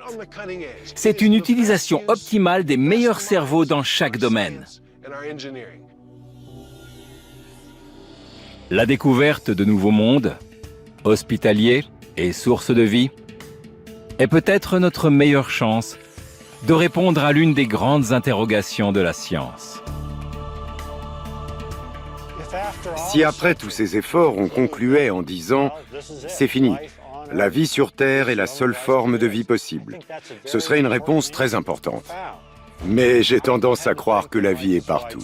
C'est une utilisation optimale des meilleurs cerveaux dans chaque domaine. La découverte de nouveaux mondes, hospitaliers et sources de vie, est peut-être notre meilleure chance de répondre à l'une des grandes interrogations de la science. Si après tous ces efforts, on concluait en disant « c'est fini, la vie sur Terre est la seule forme de vie possible », ce serait une réponse très importante. Mais j'ai tendance à croire que la vie est partout.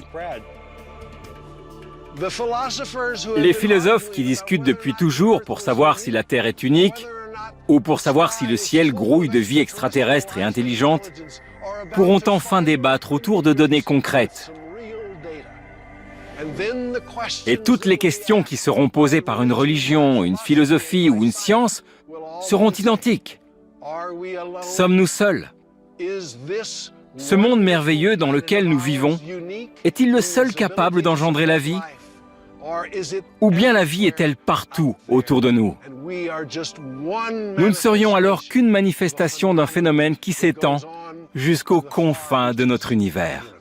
Les philosophes qui discutent depuis toujours pour savoir si la Terre est unique, ou pour savoir si le ciel grouille de vie extraterrestre et intelligente, pourront enfin débattre autour de données concrètes. Et toutes les questions qui seront posées par une religion, une philosophie ou une science seront identiques. Sommes-nous seuls? Ce monde merveilleux dans lequel nous vivons, est-il le seul capable d'engendrer la vie? Ou bien la vie est-elle partout autour de nous? Nous ne serions alors qu'une manifestation d'un phénomène qui s'étend jusqu'aux confins de notre univers.